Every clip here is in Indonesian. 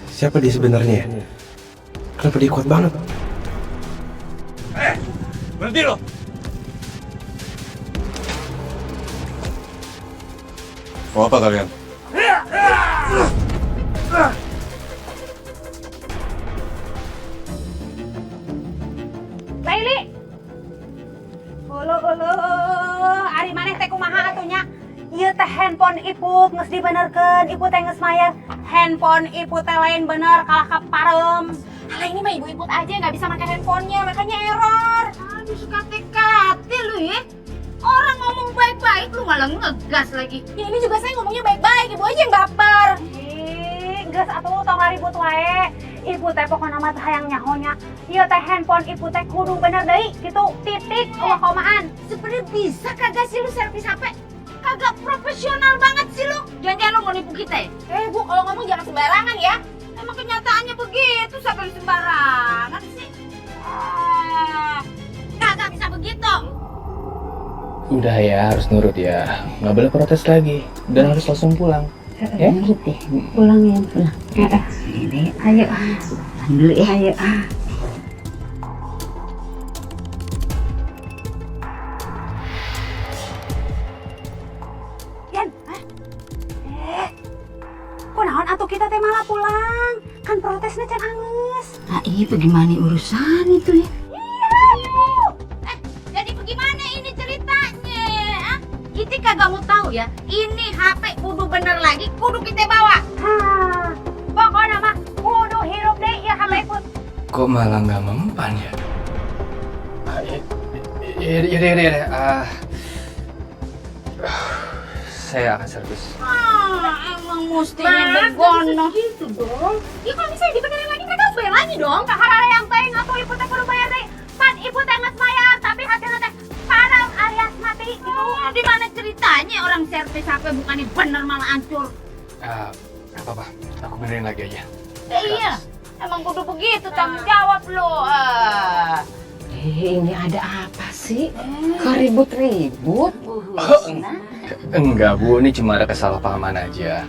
Siapa dia sebenarnya ya? Kenapa dia kuat banget? Berhenti lo! Mau apa kalian? Laili. Ulu, ari maneh teh kumaha atunya? Ieu teh handphone Ipuk geus dibenerkeun, Ibu teh geus mayar. Handphone Ibu teh lain bener kalah kaparem. Alah ini mah ibu Iput aja nggak bisa pakai handphonenya, makanya error. Aduh suka teka-teki lu ya. Orang ngomong baik-baik lu malah ngegas lagi. Ya ini juga saya ngomongnya baik-baik, ibu aja yang baper. Geus atuh tong ribut wae. Ibu teh pokona mah teh hayang nyahonya. Ieu teh handphone Ibu teh kudu bener deui kitu titik komaan. Sebenarnya bisa kagak sih lu servis HP? Kagak profesional banget sih lu. Jangan-jangan lu mau nipu kita ya? Bu, kalau ngomong jangan sembarangan ya. Emang kenyataannya begitu sampai sembarangan sih. Kagak bisa begitu. Udah ya, harus nurut ya. Nggak boleh protes lagi. Dan harus langsung pulang. Ya? Gitu. Pulang ya, pulang. Ini, ayo. Pulang dulu ya. Ayo. Yan, kunaon atuh kita teh malah pulang? Kan protesnya can angeus. Nah itu gimana urusan itu ya? Jadi bagaimana ini ceritanya? Ah? Kita kagak mau tahu ya. Ini HP kudu bener lagi, kudu kita bawa. Pokoknya mah kudu hirup deh ya HP Iput. Kok malah nggak mempan ya? Ya. Saya akan servis. Emang mestinya begono. Gitu dong. Ya kalau misalnya dibenerin lagi kan harus bayar lagi dong. Kahara yang teh atuh Iput teh kudu bayar deh. Pan Iput teh geus bayar tapi hasilna teh padam alias mati gitu. Di mana ceritanya orang servis HP bukannya bener malah hancur. Nggak apa-apa. Aku benerin lagi aja. Iya. Emang kudu begitu tanggung jawab lo. Ini ada apa sih? Kok ribut-ribut? Enggak Bu, ini cuma ada kesalahpahaman aja.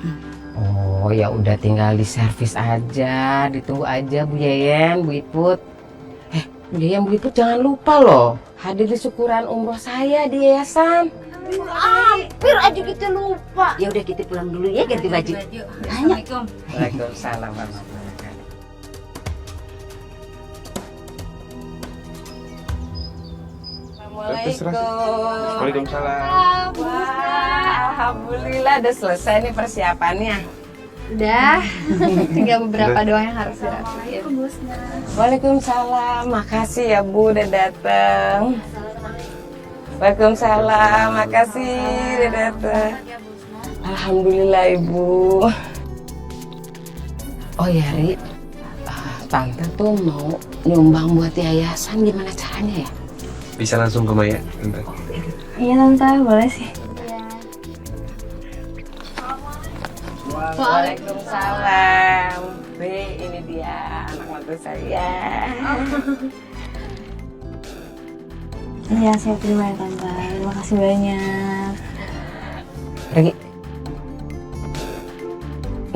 Oh ya udah tinggal di servis aja, ditunggu aja Bu Yeyen, Bu Iput. Bu Yeyen, Bu Iput jangan lupa loh hadir di syukuran umroh saya di yayasan. Hampir aja kita lupa. Ya udah kita pulang dulu ya ganti baju. Assalamualaikum. Waalaikumsalam warahmatullahi wabarakatuh. Waalaikumsalam. Wah, alhamdulillah udah selesai nih persiapannya. Udah, tinggal beberapa doang yang harus dirapiin. Waalaikumsalam, makasih ya Bu udah datang. Waalaikumsalam, makasih udah datang. Alhamdulillah Ibu. Oh ya Ri, Tante tuh mau nyumbang buat yayasan, gimana caranya ya? Bisa langsung ke Maya, Tante. Iya tante, boleh sih. Waalaikumsalam. Ri, ini dia anak mantu saya. Iya, saya terima ya tante. Terima kasih banyak. Ri,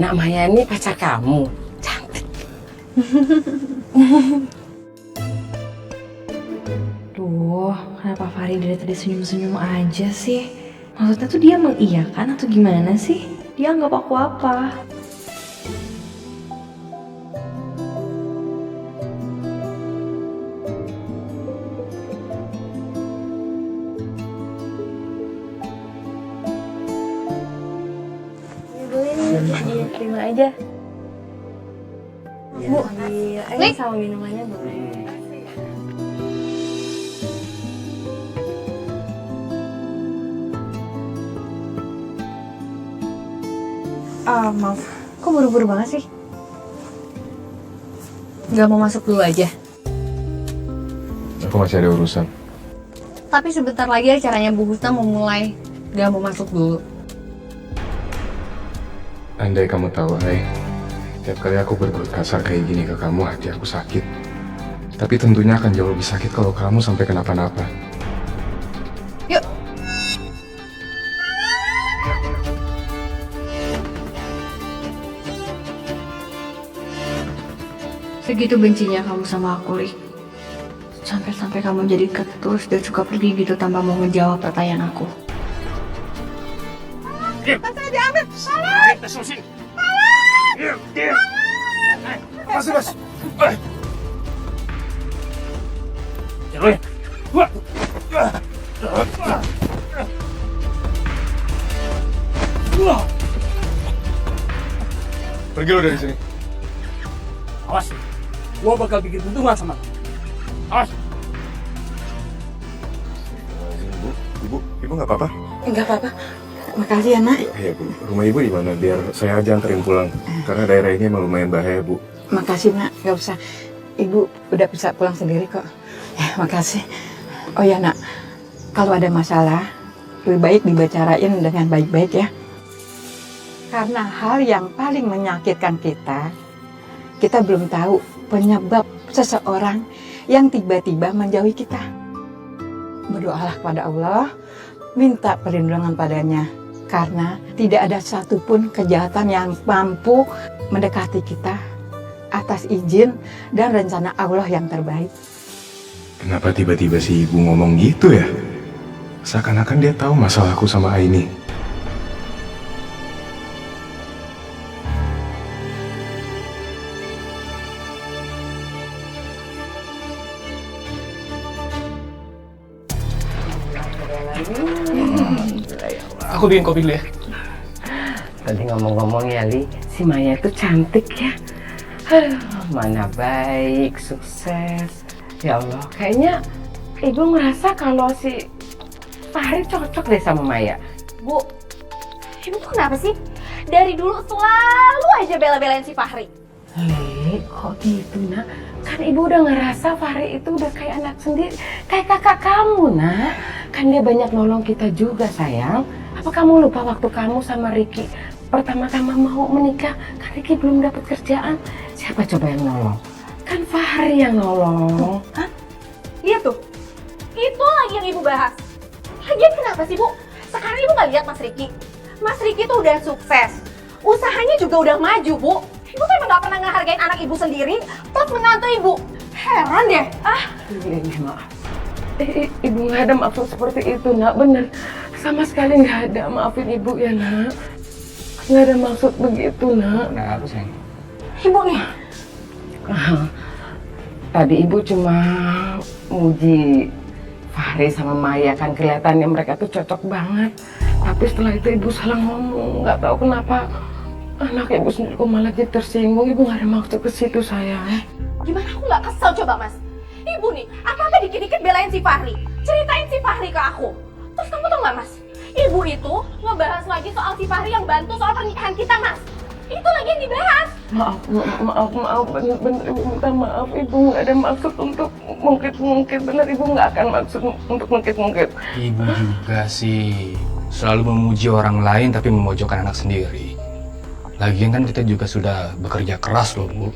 Nak Maya ini pacar kamu. Cantik. Duh, kenapa Fari dari tadi senyum-senyum aja sih? Maksudnya tuh dia mengiyakan atau gimana sih? Dia anggap aku apa? Iya, terima aja. Bu, ini sama minumannya boleh. Maaf, kok buru-buru banget sih? Gak mau masuk dulu aja? Aku masih ada urusan. Tapi sebentar lagi acaranya Bu Husna mau mulai. Gak mau masuk dulu. Andai kamu tahu, Hai, tiap kali aku berbuat kasar kayak gini ke kamu, hati aku sakit. Tapi tentunya akan jauh lebih sakit kalau kamu sampai kenapa-napa. Yuk. Segitu bencinya kamu sama aku, Rik. Sampai-sampai kamu jadi ketus dan suka pergi gitu tanpa mau ngejawab pertanyaan aku. Pergi lo dari sini. Awas, gua bakal bikin perhitungan sama lu. Awas. Ibu nggak apa-apa? Enggak apa-apa. Makasih ya, Nak. Iya, Bu. Rumah Ibu di mana? Biar saya aja anterin pulang. Karena daerah ini emang lumayan bahaya, Bu. Makasih, Nak. Gak usah. Ibu udah bisa pulang sendiri kok. Ya, makasih. Oh ya, Nak. Kalau ada masalah, lebih baik dibicarain dengan baik-baik ya. Karena hal yang paling menyakitkan kita belum tahu penyebab seseorang yang tiba-tiba menjauhi kita. Berdoalah kepada Allah, minta perlindungan padanya. Karena tidak ada satupun kejahatan yang mampu mendekati kita atas izin dan rencana Allah yang terbaik. Kenapa tiba-tiba si Ibu ngomong gitu ya? Seakan-akan dia tahu masalahku sama Aini. Aku bikin kopi dulu ya. Tadi ngomong-ngomong ya, Li, si Maya itu cantik ya. Aduh, mana baik, sukses. Ya Allah, kayaknya Ibu ngerasa kalau si Fahri cocok deh sama Maya. Bu, ibu tuh kenapa sih? Dari dulu selalu aja bela-belain si Fahri. Li, kok gitu, Nak? Kan Ibu udah ngerasa Fahri itu udah kayak anak sendiri, kayak kakak kamu, Nak. Kan dia banyak nolong kita juga, sayang. Apa kamu lupa waktu kamu sama Ricky pertama-tama mau menikah? Kan Ricky belum dapat kerjaan. Siapa coba yang nolong? Kan Fahri yang nolong. Hah? Iya tuh. Itu lagi yang ibu bahas. Lagian kenapa sih, Bu? Sekarang ibu nggak lihat Mas Ricky? Mas Ricky tuh udah sukses. Usahanya juga udah maju, Bu. Ibu tuh emang nggak pernah ngehargain anak ibu sendiri, plus menantu ibu. Heran deh. Ini maaf. Ibu nggak ada maksud seperti itu, Nak. Bener. Sama sekali nggak ada. Maafin Ibu ya, Nak. Nggak ada maksud begitu, Nak. Nah, aku sayang. Ibu nih. Tadi Ibu cuma muji Fahri sama Maya, kan kelihatannya mereka tuh cocok banget. Tapi setelah itu Ibu salah ngomong. Nggak tahu kenapa anak Ibu sendiri kok malah jadi tersinggung. Ibu nggak ada maksud ke situ, sayang. Gimana aku nggak kesel coba, Mas? Ibu nih, apa-apa dikit-dikit belain si Fahri. Ceritain si Fahri ke aku. Terus kamu tau nggak, Mas? Ibu itu ngebahas lagi soal si Fahri yang bantu soal pernikahan kita, Mas. Itu lagi yang dibahas. Maaf, bener Ibu minta maaf. Ibu nggak ada maksud untuk mungkit-mungkit. Bener, Ibu nggak akan maksud untuk mungkit-mungkit. Ibu juga sih selalu memuji orang lain tapi memojokkan anak sendiri. Lagian kan kita juga sudah bekerja keras loh, Bu.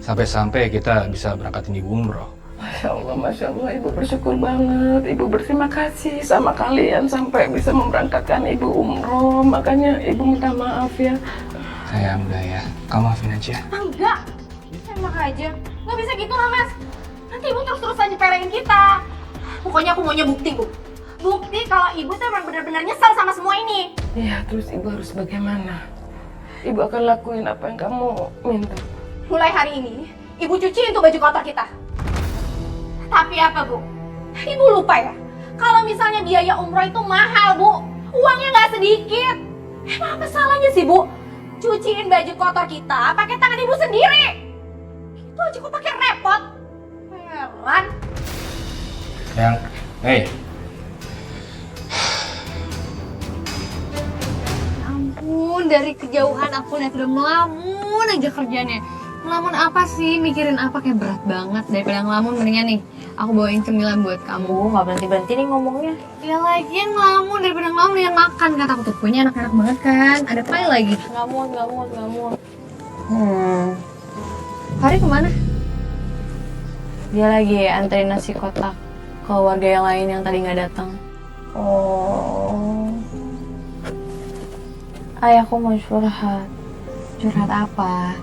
Sampai-sampai kita bisa berangkatin Ibu umroh. Masya Allah, Ibu bersyukur banget. Ibu berterima kasih sama kalian sampai bisa memberangkatkan Ibu umroh. Makanya Ibu minta maaf ya. Sayang, udah ya. Kamu maafin aja. Enggak. Enak aja. Nggak bisa gitu lah, Mas. Nanti ibu terus-terusan nyepelein kita. Pokoknya aku maunya bukti, Bu. Bukti kalau ibu tuh emang benar-benar nyesel sama semua ini. Iya, terus Ibu harus bagaimana? Ibu akan lakuin apa yang kamu minta. Mulai hari ini, ibu cuciin tuh baju kotor kita. Tapi apa, Bu? Ibu lupa ya? Kalau misalnya biaya umroh itu mahal, Bu. Uangnya nggak sedikit. Emang apa salahnya sih, Bu? Cuciin baju kotor kita pakai tangan ibu sendiri. Itu aja kok pakai repot. Heran. Sayang, hey. Ampun, dari kejauhan aku lihat udah melamun aja kerjanya. Ngelamun apa sih? Mikirin apa? Kayak berat banget. Daripada ngelamun mendingan nih aku bawain cemilan buat kamu. Gak berhenti-berhenti nih ngomongnya. Ya lagian ngelamun, daripada ngelamun mendingan makan. Kata aku tuh kuenya enak-enak banget kan. Ada pie lagi. Gak muat. Fahri kemana? Dia lagi anterin nasi kotak ke warga yang lain yang tadi gak datang. Oh. Ayahku mau curhat. Curhat apa?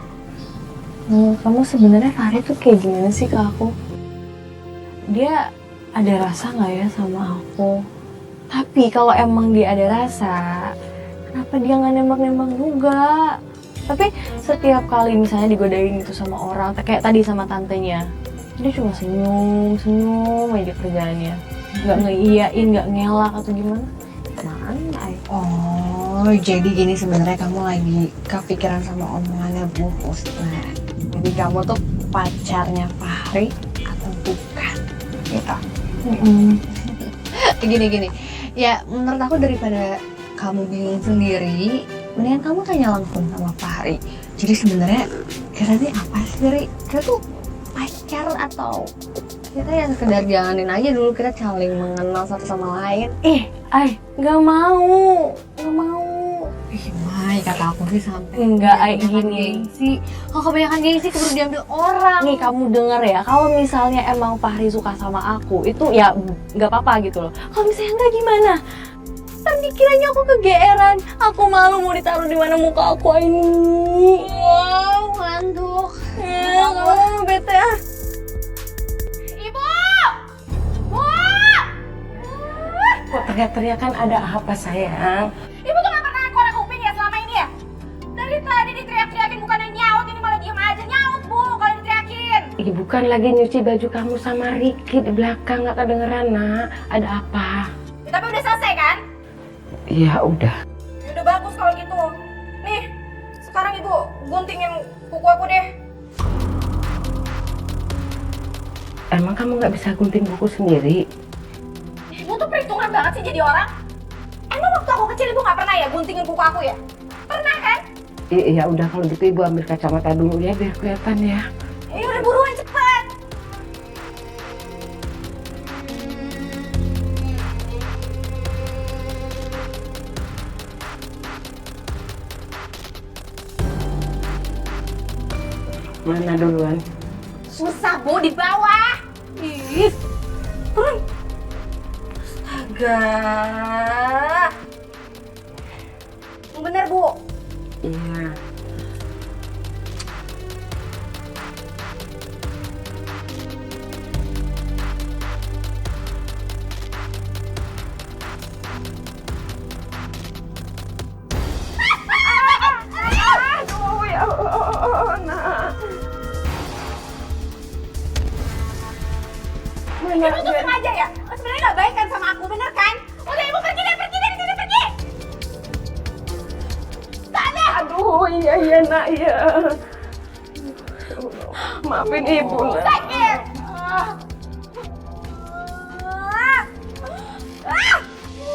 Kamu sebenarnya Fahri tuh kayak gimana sih ke aku? Dia ada rasa nggak ya sama aku? Tapi kalau emang dia ada rasa, kenapa dia nggak nembak-nembak juga? Tapi setiap kali misalnya digodain gitu sama orang, kayak tadi sama tantenya, dia cuma senyum aja kerjaannya. Nggak ngeiyain, nggak ngelak atau gimana. Mana ya? Oh, jadi gini sebenarnya kamu lagi kepikiran sama omongannya Bu Husna. Jadi kamu tuh pacarnya Fahri atau bukan? Gitu. Gini. Ya, menurut aku daripada kamu bingung sendiri, mendingan kamu tanya langsung sama Fahri. Jadi sebenarnya kita ini apa sih, Ri? Kita tuh pacar atau kita yang sekedar jalanin aja dulu, kita saling mengenal satu sama lain. Nggak mau. Mai, kata aku sih sampai Enggak, gini. gengsi. Kalau kebanyakan gengsi keburu diambil orang. Nih kamu denger ya, kalau misalnya emang Fahri suka sama aku, itu ya nggak apa-apa gitu loh. Kalau misalnya enggak gimana? Ntar dikiranya aku kegeeran, aku malu mau ditaruh di mana muka aku ini. Wow, ngantuk. Kamu bete ah. Ibu! Bu! Kok teriak-teriakan, ada apa sayang? Ibu tuh gak pernah korek kuping ya selama ini ya? Dari tadi diteriak-teriakin bukannya nyaut, ini malah diem aja. Nyaut Bu, kalau diteriakin. Ih, bukan lagi nyuci baju kamu sama Ricky di belakang, nggak kedengeran nak. Ada apa? Ya, tapi udah selesai kan? Ya udah. Ya udah bagus kalau gitu. Nih, sekarang Ibu guntingin kuku aku deh. Emang kamu nggak bisa gunting buku sendiri? Ibu tuh perhitungan banget sih jadi orang. Emang waktu aku kecil Ibu gak pernah ya guntingin kuku aku ya? Pernah kan? Iya udah, kalau gitu ibu ambil kacamata dulu ya biar kelihatan ya. Ya udah buruan cepet. Mana duluan? Susah Bu, di bawah. Ih, turun. Astaga. Yang bener Bu. Iya. Aduh ya Allah, nak. Ibu tuh sengaja ya? Sebenarnya gak baik kan sama aku, bener kan? Udah Ibu pergi deh, pergi dari sini, pergi! Sana! Aduh iya nak, iya. Maafin ibu nak. Sakit!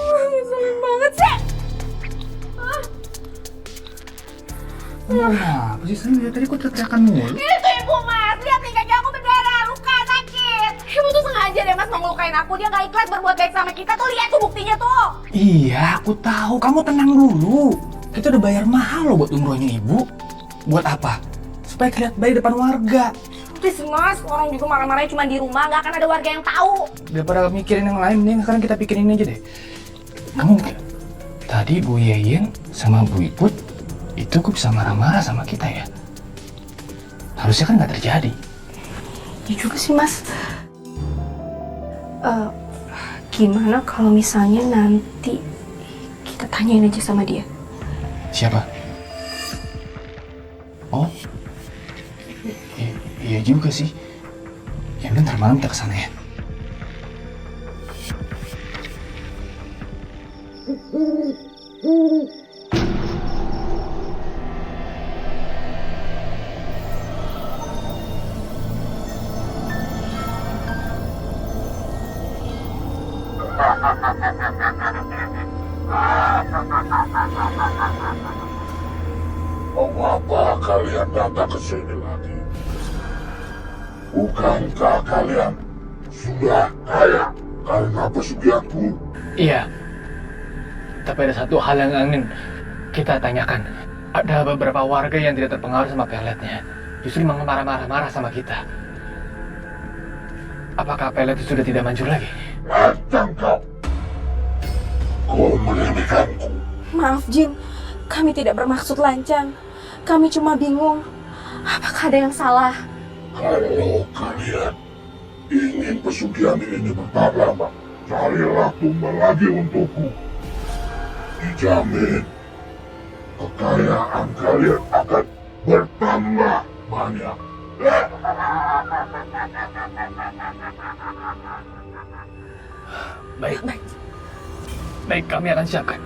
Ngeselin banget sih! Apa sih sayang? Tadi kok teriakan mulu? Ini tuh Ibu Mas, lihat nih kaki aku berdarah, luka, sakit. Ibu tuh sengaja deh Mas mau ngelukain aku, dia gak ikhlas berbuat baik sama kita tuh, lihat tuh buktinya tuh. Iya, aku tahu. Kamu tenang dulu. Kita udah bayar mahal loh buat umrohnya ibu. Buat apa? Supaya kelihatan baik depan warga. Please Mas, orang juga marah-marahnya cuma di rumah, gak akan ada warga yang tahu. Daripada mikirin yang lain, nih sekarang kita pikirin ini aja deh. Kamu tadi Bu Yeyen sama Bu Iput itu kok bisa marah-marah sama kita ya? Harusnya kan nggak terjadi. Ya juga sih Mas. Gimana kalau misalnya nanti kita tanyain aja sama dia? Siapa? Oh, iya juga sih. Ya udah, ntar malam kita kesana ya. Mengapa kalian datang ke sini lagi? Bukankah kalian sudah kaya karena pesugihanku? Iya. Tapi ada satu hal yang ingin kita tanyakan. Ada beberapa warga yang tidak terpengaruh sama peletnya. Justru marah-marah sama kita. Apakah pelet itu sudah tidak manjur lagi? Lancang kau! Kau meremehkanku. Maaf Jin, kami tidak bermaksud lancang. Kami cuma bingung. Apakah ada yang salah? Kalau kalian ingin pesugihan ini bertahan lama, carilah tumbal lagi untukku. Dijamin, kekayaan kalian akan bertambah banyak. Baik, baik. Baik, kami akan siapkan.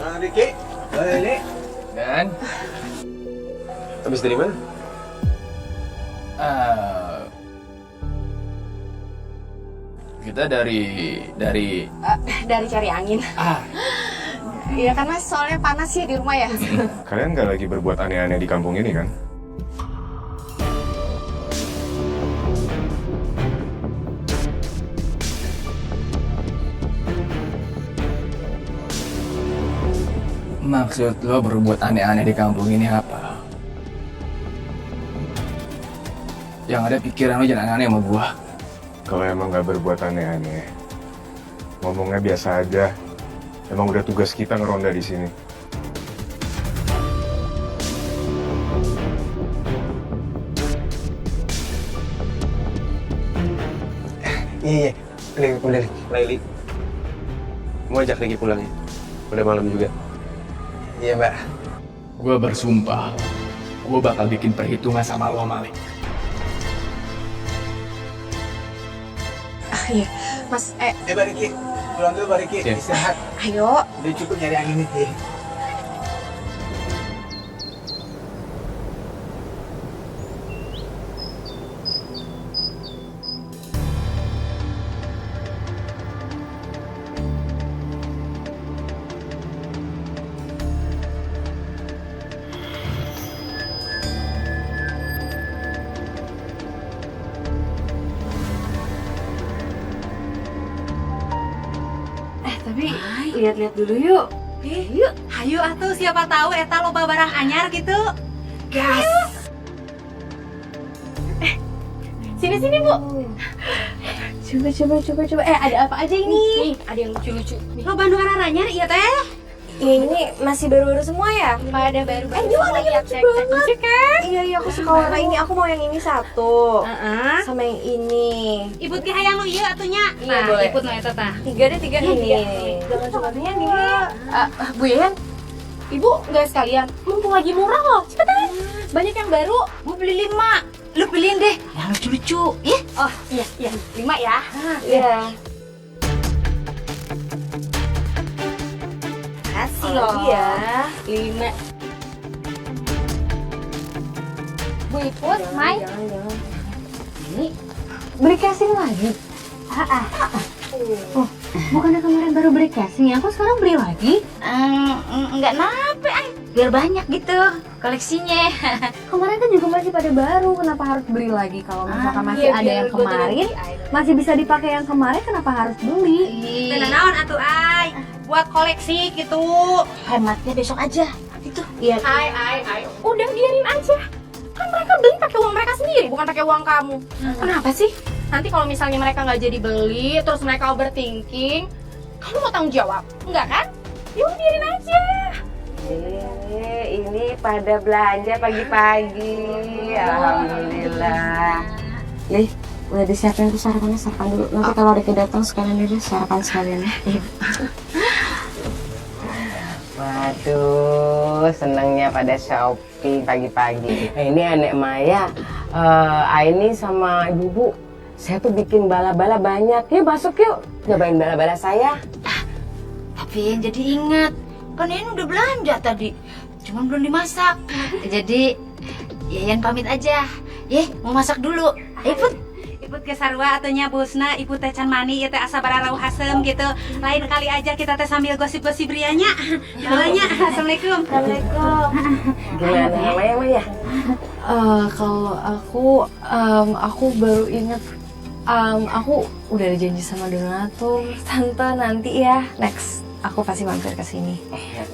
Nah, Riki, balik. Dan Habis dari mana? kita dari Dari cari angin. Iya kan mas, soalnya panas ya di rumah ya. Kalian nggak lagi berbuat aneh-aneh di kampung ini kan? Maksud lo berbuat aneh-aneh di kampung ini apa? Yang ada pikiran lo jangan aneh sama gua. Kalau emang nggak berbuat aneh-aneh, ngomongnya biasa aja. Emang udah tugas kita ngeronda di sini. Iya, udah, Laili. Mau ajak Riki pulang ya? Udah malam juga. Iya, Mbak. Gua bersumpah, gua bakal bikin perhitungan sama lo, Malik. Iya, mas. Mbak Riki, pulang dulu Mbak Riki. Iya. Istirahat. Ayo. Udah cukup nyari angin nih. Tapi lihat-lihat dulu yuk. Yuk, hayu atuh siapa tahu eta loba barang anyar gitu. Gas. Sini Bu. Coba. Ada apa aja ini? Ada yang lucu-lucu. Loba nu anyar ieu teh. Ini masih baru-baru semua ya? Pada baru-baru. Ini warnanya lucu banget. Lucu kan? Iya, aku suka warna ini. Aku mau yang ini satu. Sama yang ini. Ibut ge hayang nu ieu atunya. Iya, boleh. Ibut nu eta tah. Tiga ini. Jangan coba-coba nih. Bu Yen, Ibu nggak sekalian? Mumpung lagi murah loh. Cepetan. Banyak yang baru. Mau beli 5. Lu pilihin deh yang lucu-lucu. Ih. Oh iya. 5 ya. Iya. Kasih loh. Iya. 5. Bu Iput, Mai. Jangan. Ini beli casing lagi. Oh, bukannya kemarin baru beli casing ya? Aku sekarang beli lagi. Enggak nape, biar banyak gitu koleksinya. Kemarin kan juga masih pada baru, kenapa harus beli lagi? Kalau misalkan masih ada yang kemarin, masih bisa dipakai yang kemarin, kenapa harus beli? Bener naon atuh ay, buat koleksi gitu. Hematnya besok aja. Gitu. Iya. Ai. Udah biarin aja. Kan mereka beli pakai uang mereka sendiri, bukan pakai uang kamu. Kenapa sih? Nanti kalau misalnya mereka nggak jadi beli, terus mereka overthinking, kamu mau tanggung jawab? Enggak kan? Ya udah biarin aja. Ini pada belanja pagi-pagi. Alhamdulillah. Lih, udah disiapin tuh sarapan dulu. Nanti kalau Riki datang sekalian aja sarapan sekalian ya. Waduh, senangnya pada shopping pagi-pagi. Ini anek Maya, Aini sama ibu-ibu. Saya tuh bikin bala-bala banyak. Yuk masuk yuk, nyobain bala-bala saya. Tapi yang jadi ingat, kan Yayan udah belanja tadi, cuman belum dimasak. Jadi Yayan pamit aja. Mau masak dulu. Iput ke sarua atunya busna, ibu teh can mani, ieu teh asa bararau hasem gitu. Lain kali aja kita teh sambil gosip-gosip rianya. Doanya. Assalamualaikum. Assalamualaikum. Gimana namanya Maya? Kalau aku baru inget, aku udah ada janji sama donatur. Tante nanti ya, next aku pasti mampir ke sini.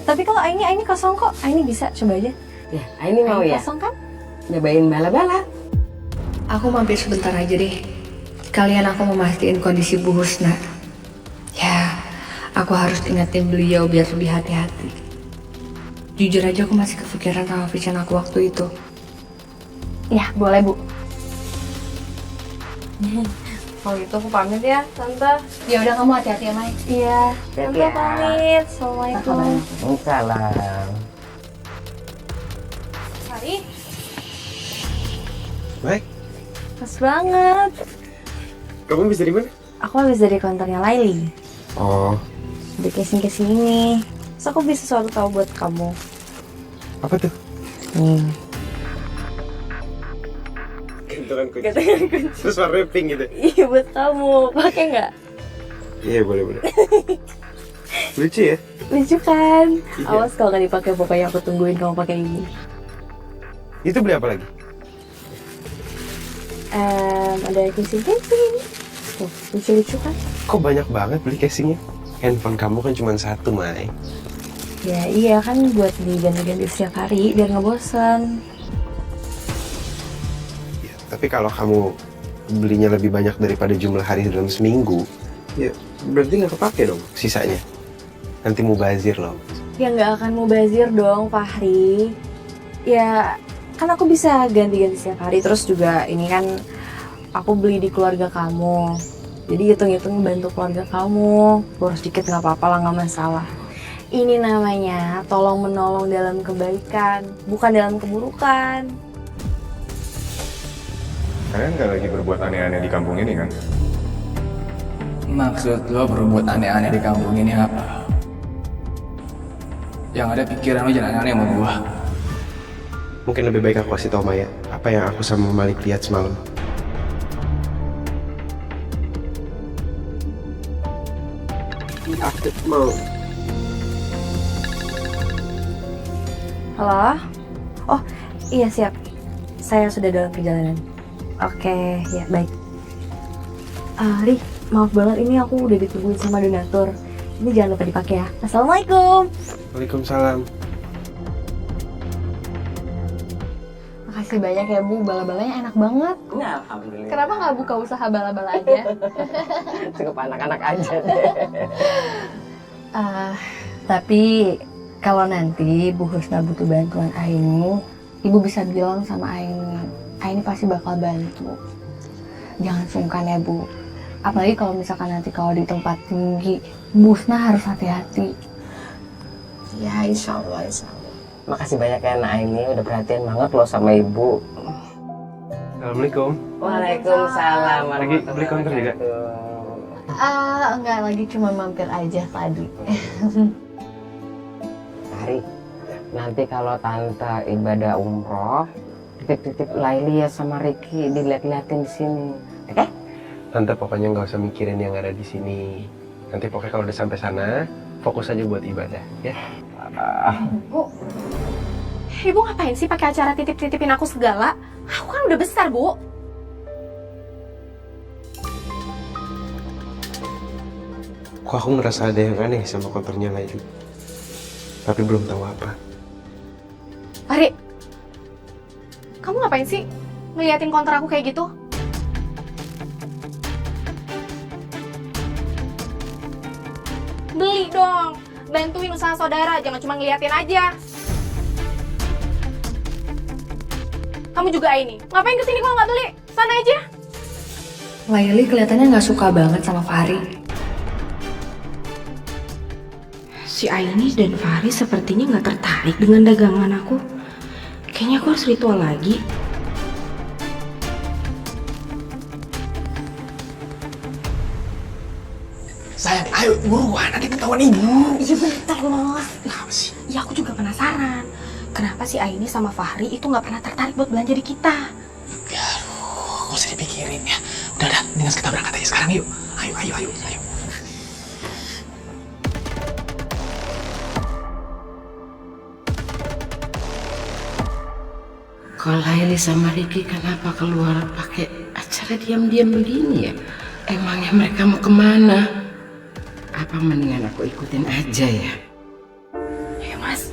Tapi kalau Aini kosong kok, Aini bisa coba aja. Ya, Aini mau ya? Kosong kan? Nyobain bala-bala. Aku mampir sebentar aja deh. sekalian aku memastikan kondisi Bu Husna. Ya, aku harus ingetin beliau biar lebih hati-hati. Jujur aja aku masih kepikiran sama vision aku waktu itu. Ya, boleh Bu. Kalau gitu aku pamit ya, Tante. Ya udah kamu hati-hati ya, Mai. Iya, Tante ya. pamit. Assalamualaikum. Salam. Hari, Baik. pas banget. Kamu bisa dari mana? Aku habis dari kantornya Laili. Oh, Udah casing ini. Terus aku bisa sesuatu tahu buat kamu. apa tuh? Nih. Gantungan kunci. Terus warnanya pink gitu. Iya buat kamu. Pakai nggak? Iya, boleh. Lucu ya? Lucu kan? Iya. Awas kalau nggak dipakai, pokoknya aku tungguin kamu pakai ini. Itu beli apa lagi? Ada casing. Tuh, lucu-lucu kan? Kok banyak banget beli casingnya? Handphone kamu kan cuma satu, Mai. Ya iya kan buat diganti-ganti setiap hari biar nggak bosan. Ya, tapi kalau kamu belinya lebih banyak daripada jumlah hari dalam seminggu, ya berarti nggak kepake dong sisanya. Nanti mubazir loh. Ya nggak akan mubazir dong, Fahri. Ya kan aku bisa ganti-ganti setiap hari. Terus juga ini kan aku beli di keluarga kamu. Jadi hitung-hitung bantu keluarga kamu. Boros dikit nggak apa-apa lah, nggak masalah. Ini namanya tolong menolong dalam kebaikan, bukan dalam keburukan. Kalian nggak lagi berbuat aneh-aneh di kampung ini kan? Maksud lo berbuat aneh-aneh di kampung ini apa? Yang ada pikiran lo jangan aneh-aneh sama gua. Mungkin lebih baik aku kasih tau Maya apa yang aku sama Malik lihat semalam. Aku mau. Halo? Oh, iya siap. Saya sudah dalam perjalanan. Oke, ya baik. Ri, maaf banget ini aku udah ditungguin sama donatur. Ini jangan lupa dipakai ya. Assalamualaikum. Waalaikumsalam. Makasih banyak ya Bu, bala-balanya enak banget. Ya, alhamdulillah. Kenapa nggak buka usaha bala-bala aja? Cukup anak-anak aja deh. Tapi kalau nanti Bu Husna butuh bantuan Aini, Ibu bisa bilang sama Aini. Aini pasti bakal bantu. Jangan sungkan ya Bu. Apalagi kalau misalkan nanti kalau di tempat tinggi, Bu Husna harus hati-hati. Ya, insya Allah. Makasih banyak ya Nak Aini, udah perhatian banget loh sama ibu. Assalamualaikum. Waalaikumsalam. Lagi beli konter juga? Enggak, lagi cuma mampir aja tadi. Hari, nanti kalau tante ibadah umroh, titip-titip Laili ya sama Ricky, dilihat-liatin di sini, oke? Tante pokoknya nggak usah mikirin yang ada di sini. Nanti pokoknya kalau udah sampai sana, fokus aja buat ibadah, ya. Bu, Ibu ngapain sih pakai acara titip-titipin aku segala? Aku kan udah besar, Bu. Kok aku ngerasa ada yang aneh sama konternya Laili. Tapi belum tahu apa. Ari, kamu ngapain sih ngeliatin konter aku kayak gitu? Beli dong, bantuin usaha saudara, jangan cuma ngeliatin aja. Kamu juga ini, ngapain kesini kalau nggak beli? Sana aja. Laili kelihatannya nggak suka banget sama Fahri. Si Aini dan Fahri sepertinya nggak tertarik dengan dagangan aku. Kayaknya aku harus ritual lagi. Sayang, ayo buruan, nanti ketahuan ibu. Iya bentar loh. Kenapa sih? Ya aku juga penasaran. Kenapa si Aini sama Fahri itu nggak pernah tertarik buat belanja di kita? Ya aduh, gak usah dipikirin ya. Udah, mendingan kita berangkat aja sekarang yuk. Ayo. Kalau Laili sama Ricky kenapa keluar pakai acara diam-diam begini ya? Emangnya mereka mau kemana? Apa mendingan aku ikutin aja ya? Ayo mas.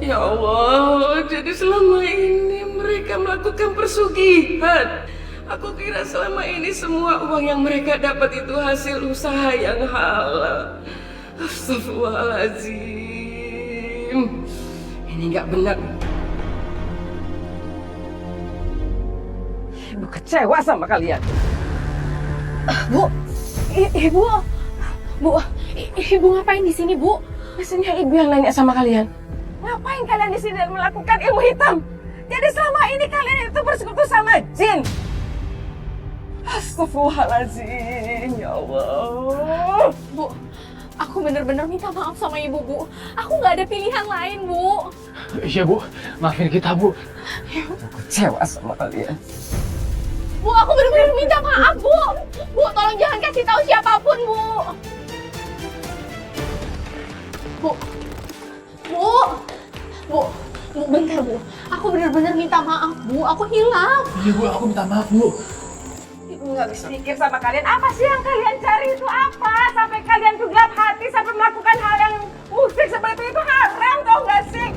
Ya Allah, jadi selama ini mereka melakukan persugihan. Aku kira selama ini semua uang yang mereka dapat itu hasil usaha yang halal. Astagfirullahaladzim. Ini nggak benar. Ibu kecewa sama kalian. Bu, ibu, ibu ngapain di sini, Bu? Biasanya ibu yang nanya sama kalian. Ngapain kalian di sini dan melakukan ilmu hitam? Jadi selama ini kalian itu bersekutu sama jin. Astagfirullahaladzim, ya Allah. Bu, aku bener-bener minta maaf sama ibu, Bu. Aku nggak ada pilihan lain, Bu. Iya Bu, maafin kita Bu. Kecewa sama kalian. Bu, aku bener-bener minta maaf, Bu. Bu, tolong jangan kasih tahu siapapun, Bu. Bu, Bu, Bu, Bu, bentar, Bu. Aku bener-bener minta maaf, Bu. Aku hilaf. Iya Bu, aku minta maaf Bu. Ibu nggak bisa pikir sama kalian. Apa sih yang kalian cari itu apa? Sampai kalian tuh gelap hati sampai melakukan hal yang musik seperti itu haram, tau nggak sih?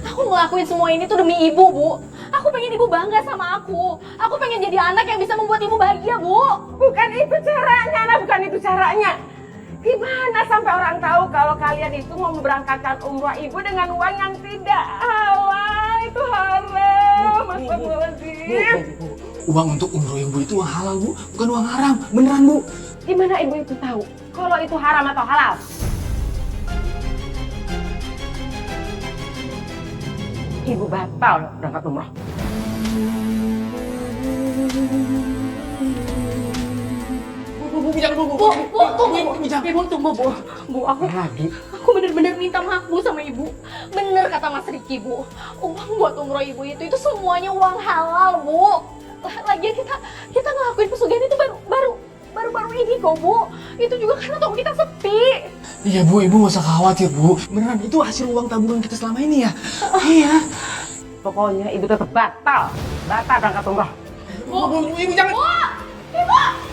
Aku ngelakuin semua ini tuh demi ibu, Bu. Aku pengen ibu bangga sama aku. Aku pengen jadi anak yang bisa membuat ibu bahagia, Bu. Bukan itu caranya, nah bukan itu caranya. Gimana sampai orang tahu kalau kalian itu mau memberangkatkan umrah ibu dengan uang yang tidak halal? Itu haram, astagfirullahaladzim. Uang untuk umroh Ibu itu uang halal Bu, bukan uang haram. Beneran Bu. Gimana ibu itu tahu kalau itu haram atau halal? Ibu batal berangkat umrah. Bu, jangan Bu. Bu, tunggu, Bu. Bu, aku bener-bener minta maaf, Bu, sama ibu. Bener kata Mas Riki, Bu. Uang buat umroh ibu itu semuanya uang halal, Bu. Lagian kita ngelakuin pesugihan itu baru ini kok, Bu. Itu juga karena toko kita sepi. Iya Bu, Ibu nggak usah khawatir Bu. Beneran itu hasil uang tabungan kita selama ini ya. Iya. Pokoknya ibu tetap batal berangkat umrah. Bu, Ibu jangan. Bu! Ibu!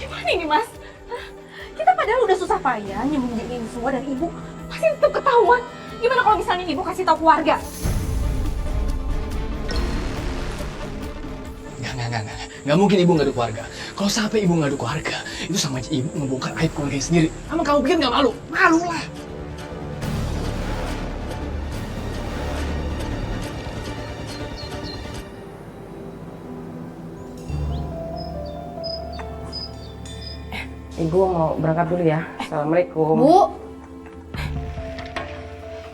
Gimana ini, Mas? Kita padahal udah susah payah nyembunyiin semua dari ibu. Masih tetap ketahuan. Gimana kalau misalnya ibu kasih tahu keluarga? Nggak mungkin Ibu nggak ada keluarga. Kalau sampai Ibu nggak ada keluarga, itu sama aja Ibu ngebongkar aib keluarganya sendiri. Emang kamu pikir nggak malu? Malu lah. Ibu mau berangkat dulu ya. Assalamualaikum. Bu!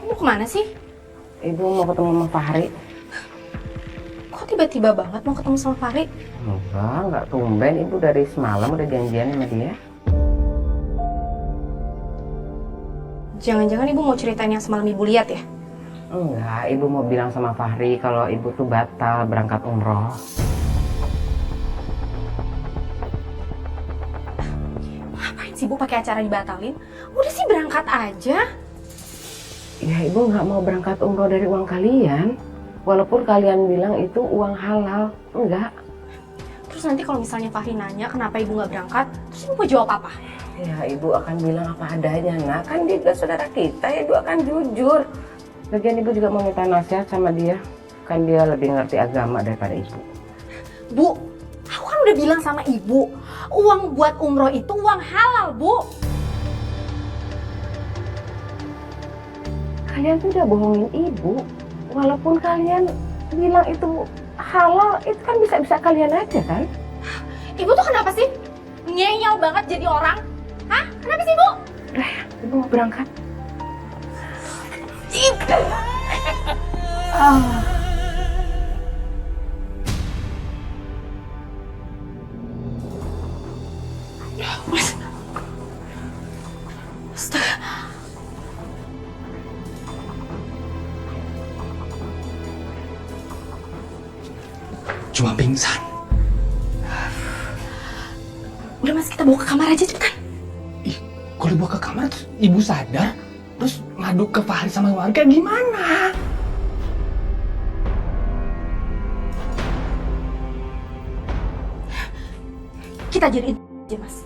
Kamu kemana sih? Ibu mau ketemu sama Fahri. Kok tiba-tiba banget mau ketemu sama Fahri? Enggak tumben. Ibu dari semalam udah janjian sama dia. Jangan-jangan ibu mau ceritain yang semalam ibu lihat ya? Enggak, ibu mau bilang sama Fahri kalau ibu tuh batal berangkat umroh. Ngapain sih ibu pakai acara dibatalin? Udah sih berangkat aja. Ya ibu nggak mau berangkat umroh dari uang kalian. Walaupun kalian bilang itu uang halal. Enggak. Terus nanti kalau misalnya Fahri nanya kenapa ibu nggak berangkat, terus ibu mau jawab apa? Ya ibu akan bilang apa adanya, nak. Kan dia juga saudara kita, ya ibu akan jujur. Lagian ibu juga mau minta nasihat sama dia. Kan dia lebih ngerti agama daripada ibu. Bu, aku kan udah bilang sama ibu, uang buat umroh itu uang halal, Bu. Kalian tuh udah bohongin ibu. Walaupun kalian bilang itu halal, itu kan bisa-bisa kalian aja kan? Ibu tuh kenapa sih? Ngeyel banget jadi orang. Hah? Kenapa sih, Bu? Udah ya, ibu mau berangkat. Cuma pingsan. Udah Mas, kita bawa ke kamar aja cepetan. Ih, kalau dibawa ke kamar terus Ibu sadar, terus ngadu ke Fahri sama warga gimana? kita jadi aja, Mas.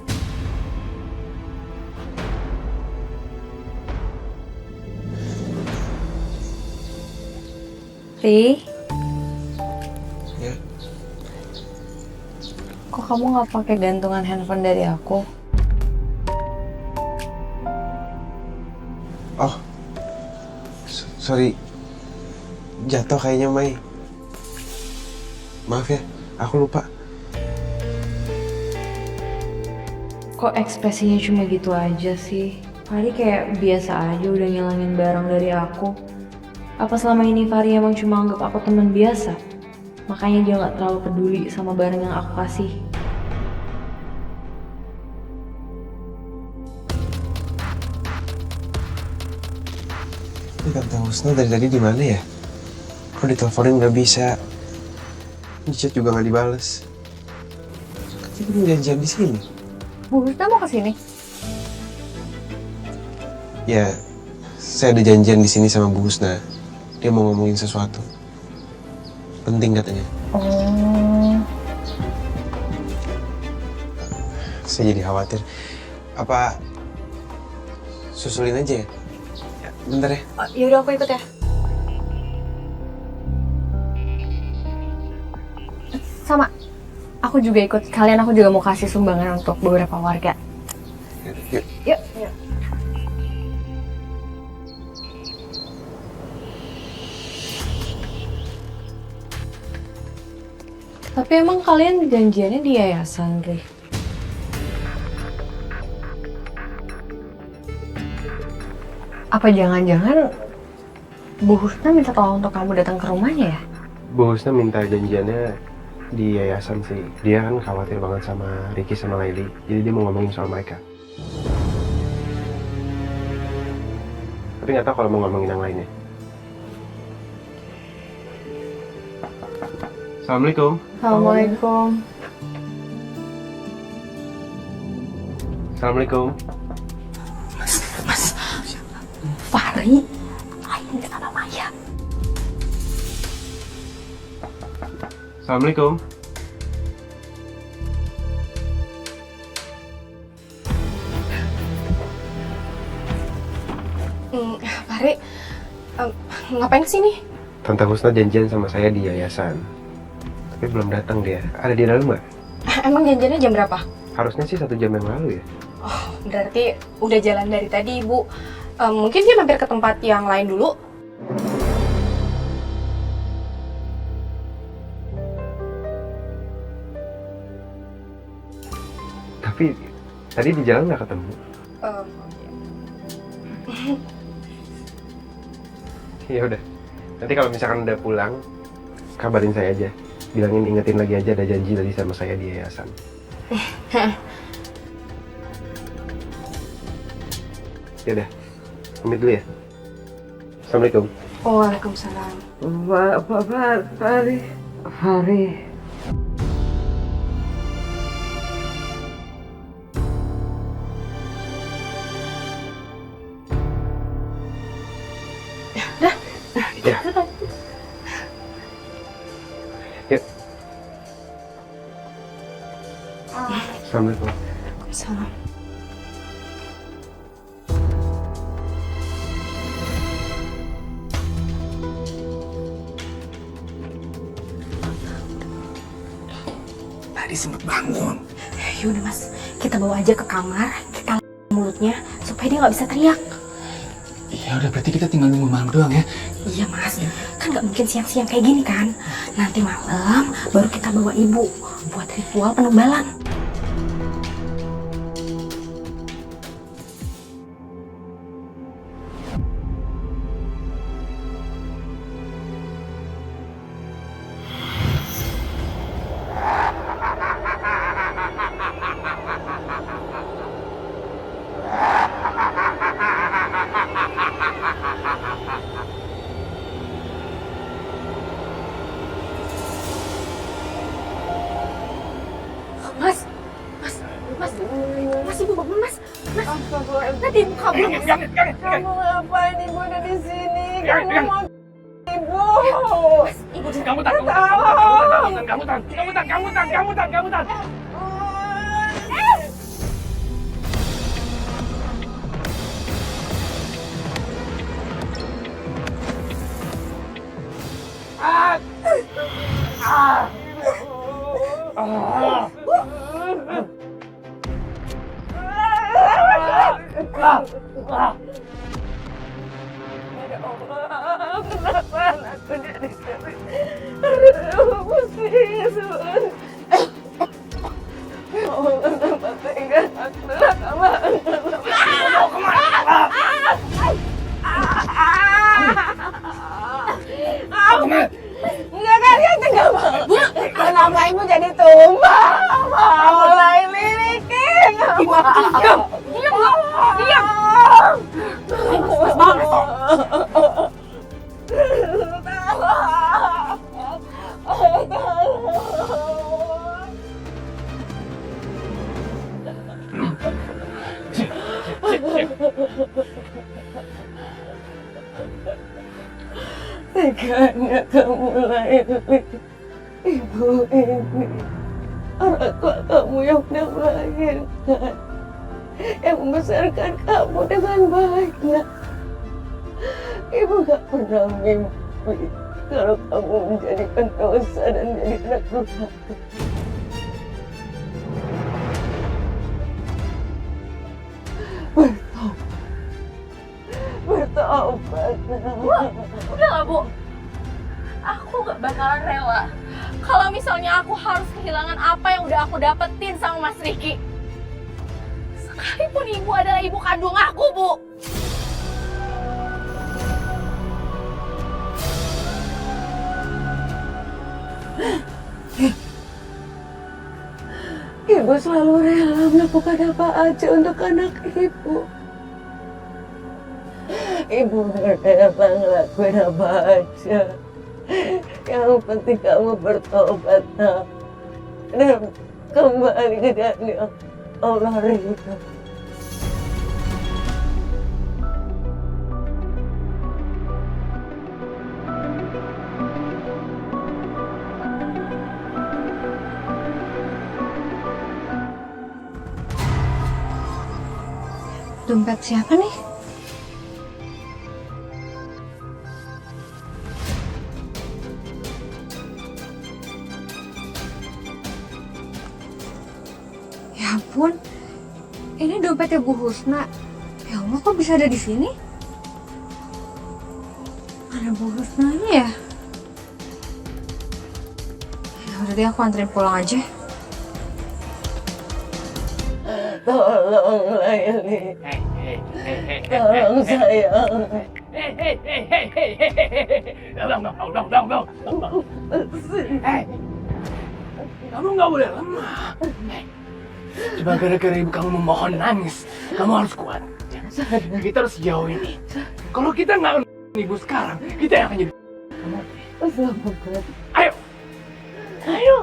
Ri, Ya. kok kamu nggak pakai gantungan handphone dari aku? Oh, sorry, jatuh kayaknya Mai. Maaf ya, aku lupa. Kok ekspresinya cuma gitu aja sih? Fahri kayak biasa aja udah ngilangin barang dari aku. Apa selama ini Fahri emang cuma anggap aku teman biasa? Makanya dia nggak terlalu peduli sama barang yang aku kasih. Ini Tante Husna dari tadi di mana ya? Kok diteleponin nggak bisa? Di chat juga nggak dibales. Kita belum janjian di sini. Bu Husna mau kesini? Ya, saya ada janjian di sini sama Bu Husna. Dia mau ngomongin sesuatu. Penting katanya. Oh, Saya jadi khawatir. Apa susulin aja ya? Ya, bentar ya. yaudah aku ikut ya. Sama, aku juga ikut. Kalian aku juga mau kasih sumbangan untuk beberapa warga. Yuk. Yuk. Tapi emang kalian janjiannya di yayasan, Ri? Apa jangan-jangan Bu Husna minta tolong untuk kamu datang ke rumahnya ya? Bu Husna minta janjiannya di yayasan sih. Dia kan khawatir banget sama Ricky sama Laili. Jadi dia mau ngomongin soal mereka. Tapi nggak tahu kalau mau ngomongin yang lainnya. Assalamualaikum. Assalamualaikum. Assalamualaikum. Fahri, ayo minta sama Maya. Assalamualaikum. Fahri, ngapain kesini? Tante Husna janjian sama saya di yayasan. Tapi belum datang dia. Ada di dalam nggak? Emang janjiannya jam berapa? Harusnya sih 1 jam yang lalu ya. Berarti udah jalan dari tadi, Ibu. Mungkin dia mampir ke tempat yang lain dulu. Tapi tadi di jalan nggak ketemu. Ya udah. Nanti kalau misalkan udah pulang, kabarin saya aja. Bilangin ingetin lagi aja ada janji tadi sama saya di yayasan. Ya udah. Pamit dulu ya. Assalamualaikum. Waalaikumsalam. Fahri. Ya. Yuk. Assalamualaikum. Salam. Tadi sempet bangun. Yaudah Mas, kita bawa aja ke kamar, kita mulutnya supaya dia nggak bisa teriak. Ya udah, berarti kita tinggal nunggu malam doang ya. Iya Mas, kan nggak mungkin siang-siang kayak gini kan. Nanti malam baru kita bawa ibu buat ritual penebalan. Mas, ibu bangun mas. Nanti ibu kabur mas. Kamu ngapain ibu ada di sini? Kamu mau ibu? Mas, ibu Kamu tak. Enggak kalian tinggal kenapa ibu jadi tumbang? Mulai lirikin. Diam. Teganya kamu lahirkan ibu ini. Orang tua kamu yang udah melahirkan, yang membesarkan kamu dengan baik, nak. Ibu gak pernah mimpi kalau kamu menjadi pendosa dan jadi anak durhaka. Bertobat. Udahlah, Bu. Aku gak bakalan rela kalau misalnya aku harus kehilangan apa yang udah aku dapetin sama Mas Riki. Sekalipun ibu adalah ibu kandung aku, Bu. Ibu selalu rela melakukan apa aja untuk anak ibu. Ibu rela ngelakuin apa aja. Yang penting kamu bertobat, nak. Dan kembali ke jalan yang Allah ridho. Dompet siapa nih? Ya ampun, ini dompetnya Bu Husna. Ya Allah, kok bisa ada di sini? Mana Bu Husnanya ya? Ya udah deh, aku anterin pulang aja. Tolong Laili. Tolong sayang. Kamu nggak boleh lemah. Cuma gara-gara ibu kamu memohon nangis, kamu harus kuat. Kita harus jauh ini. Kalau kita nggak ibu sekarang, kita yang akan jadi. Ayo, ayo.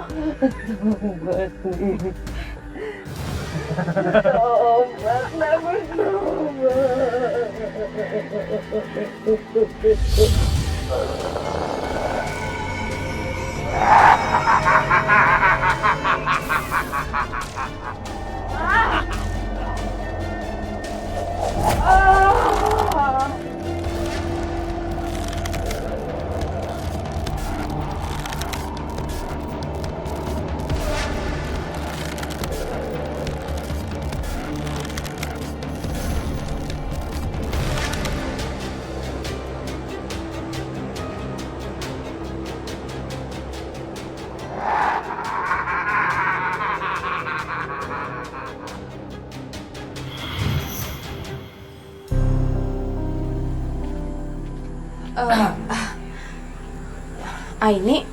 Aini,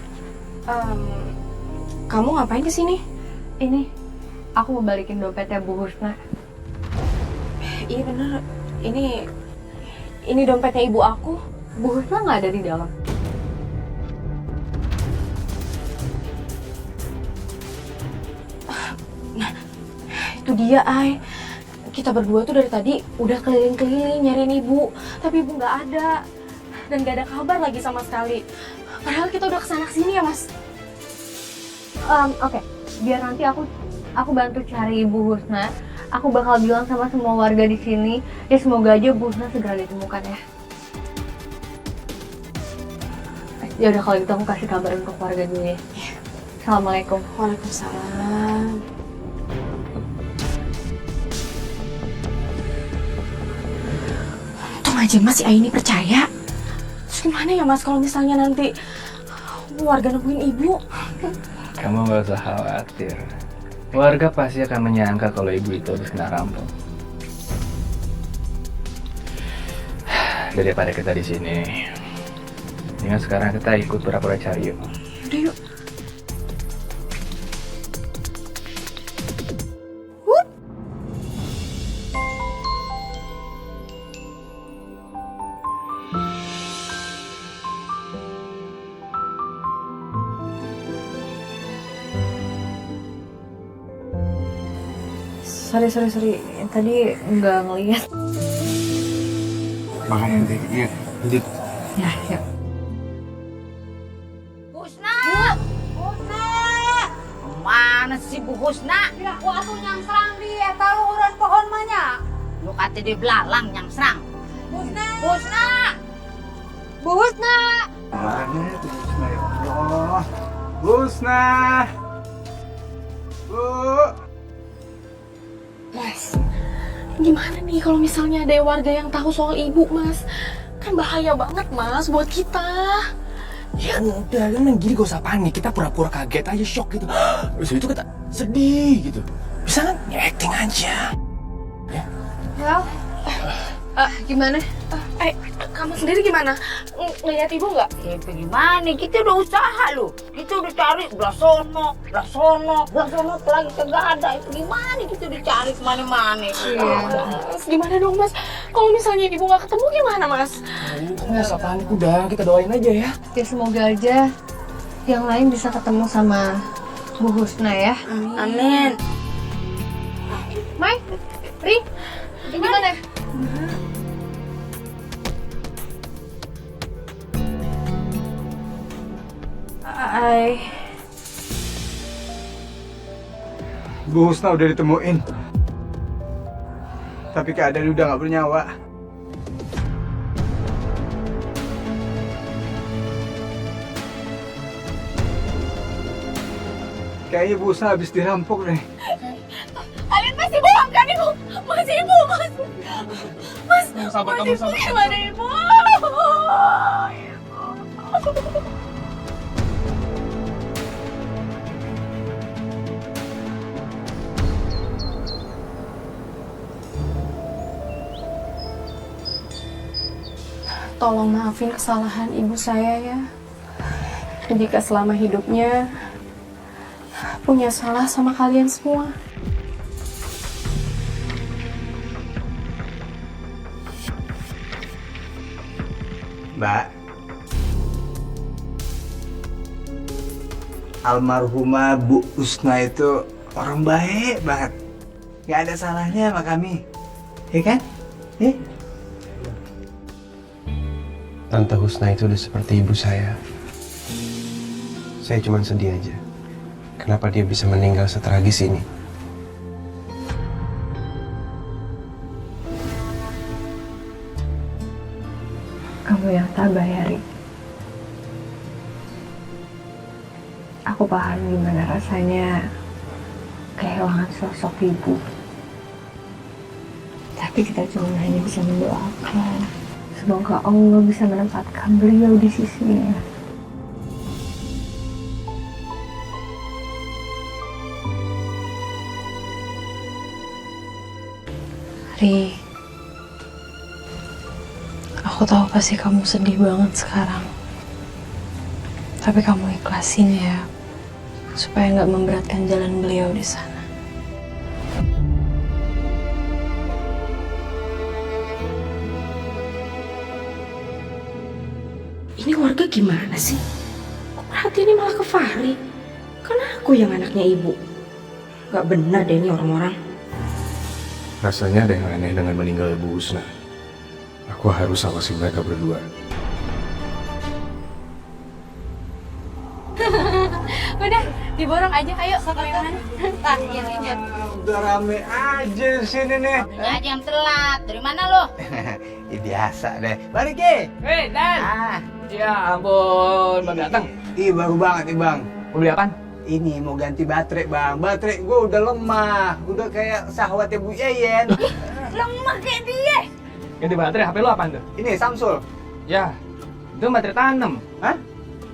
kamu ngapain kesini? Ini, aku mau balikin dompetnya Bu Husna. Iya bener, ini dompetnya ibu aku. Bu Husna nggak ada di dalam. Nah, itu dia, Ai. Kita berdua tuh dari tadi udah keliling-keliling nyariin ibu, tapi ibu nggak ada. Dan gak ada kabar lagi sama sekali. Padahal kita udah kesana kesini ya, Mas. Oke, biar nanti aku bantu cari Ibu Husna. Aku bakal bilang sama semua warga di sini, ya semoga aja Bu Husna segera ditemukan ya. Ya udah kalau gitu aku kasih kabarin ke keluarga dulu ya. Assalamualaikum. Waalaikumsalam. Untung aja Mas si Aini percaya. Terus gimana ya Mas kalau misalnya nanti warga nemuin ibu? Kamu gak usah khawatir. Warga pasti akan menyangka kalau ibu itu habis kena rampok. Daripada kita di sini, dengan sekarang kita ikut pura-pura cari yuk. Udah yuk. Sorry. Tadi nggak ngeliat. Makanya nanti, lanjut. Ya, yuk. Husna! Husna! Mana sih Bu Husna? Ya, aku yang serang dia, tahu uran pohon mana? Lu kata dia belalang yang serang. Husna! Husna! Bu Husna! Mana tuh Husna ya Allah? Husna! Bu! Mas, gimana nih kalau misalnya ada warga yang tahu soal ibu, Mas? Kan bahaya banget, Mas, buat kita. Ya udah, kan gini gak usah panik. Kita pura-pura kaget aja, shock gitu. Terus itu kita sedih gitu. Bisa kan? Ya acting aja. Well, gimana? Kamu sendiri gimana? Ngeliat ibu nggak? Gimana? Kita udah usaha loh. Kita udah cari belah sono, lagi kagak ada. Itu gimana kita udah cari kemana-mana. Mas, gimana dong, Mas? Kalau misalnya ibu nggak ketemu gimana, Mas? Nggak usah panik, udah. Kita doain aja ya. Ya semoga aja yang lain bisa ketemu sama Bu Husna ya. Amin. Mai, Ri, gimana? Bu Husna udah ditemuin. Tapi keadaan udah nggak bernyawa. Kayaknya Bu Husna habis dirampok nih. Kalian masih bohong kan, Ibu? Masih Ibu, Mas. Mas, Sabar, Mas, kamu Ibu gimana, Ibu? Tolong maafin kesalahan ibu saya ya. Jika selama hidupnya punya salah sama kalian semua. Mbak, almarhumah Bu Husna itu orang baik banget. Gak ada salahnya sama kami. Ya kan? Tante Husna itu udah seperti ibu saya. Saya cuma sedih aja. Kenapa dia bisa meninggal setragis ini? Kamu yang tabah ya, Ri. Aku paham gimana rasanya kehilangan sosok ibu. Tapi kita cuma hanya bisa mendoakan. Semoga Allah bisa menempatkan beliau di sisinya. Ri, aku tahu pasti kamu sedih banget sekarang. Tapi kamu ikhlasin ya, supaya nggak memberatkan jalan beliau di sana. Ini warga gimana sih? Kok perhatiannya malah ke Fahri? Kan aku yang anaknya ibu. Gak benar deh ini orang-orang. Rasanya ada yang aneh dengan meninggal Bu Husna. Aku harus awasi mereka berdua. Udah, diborong aja, ayo ke mana? Udah rame aja di sini nih. Aja yang telat. Dari mana lo? Biasa deh. Balik ke. Hei, Dan! Ah, Ya ampun, baru datang. baru banget nih bang. Mau beli apaan? Ini mau ganti baterai bang. Baterai gue udah lemah. Udah kayak sahabatnya Bu Yeyen. Lemah kayak dia. Ganti baterai, HP lu apaan tuh? Ini Samsul. Ya, itu baterai tanam. Hah?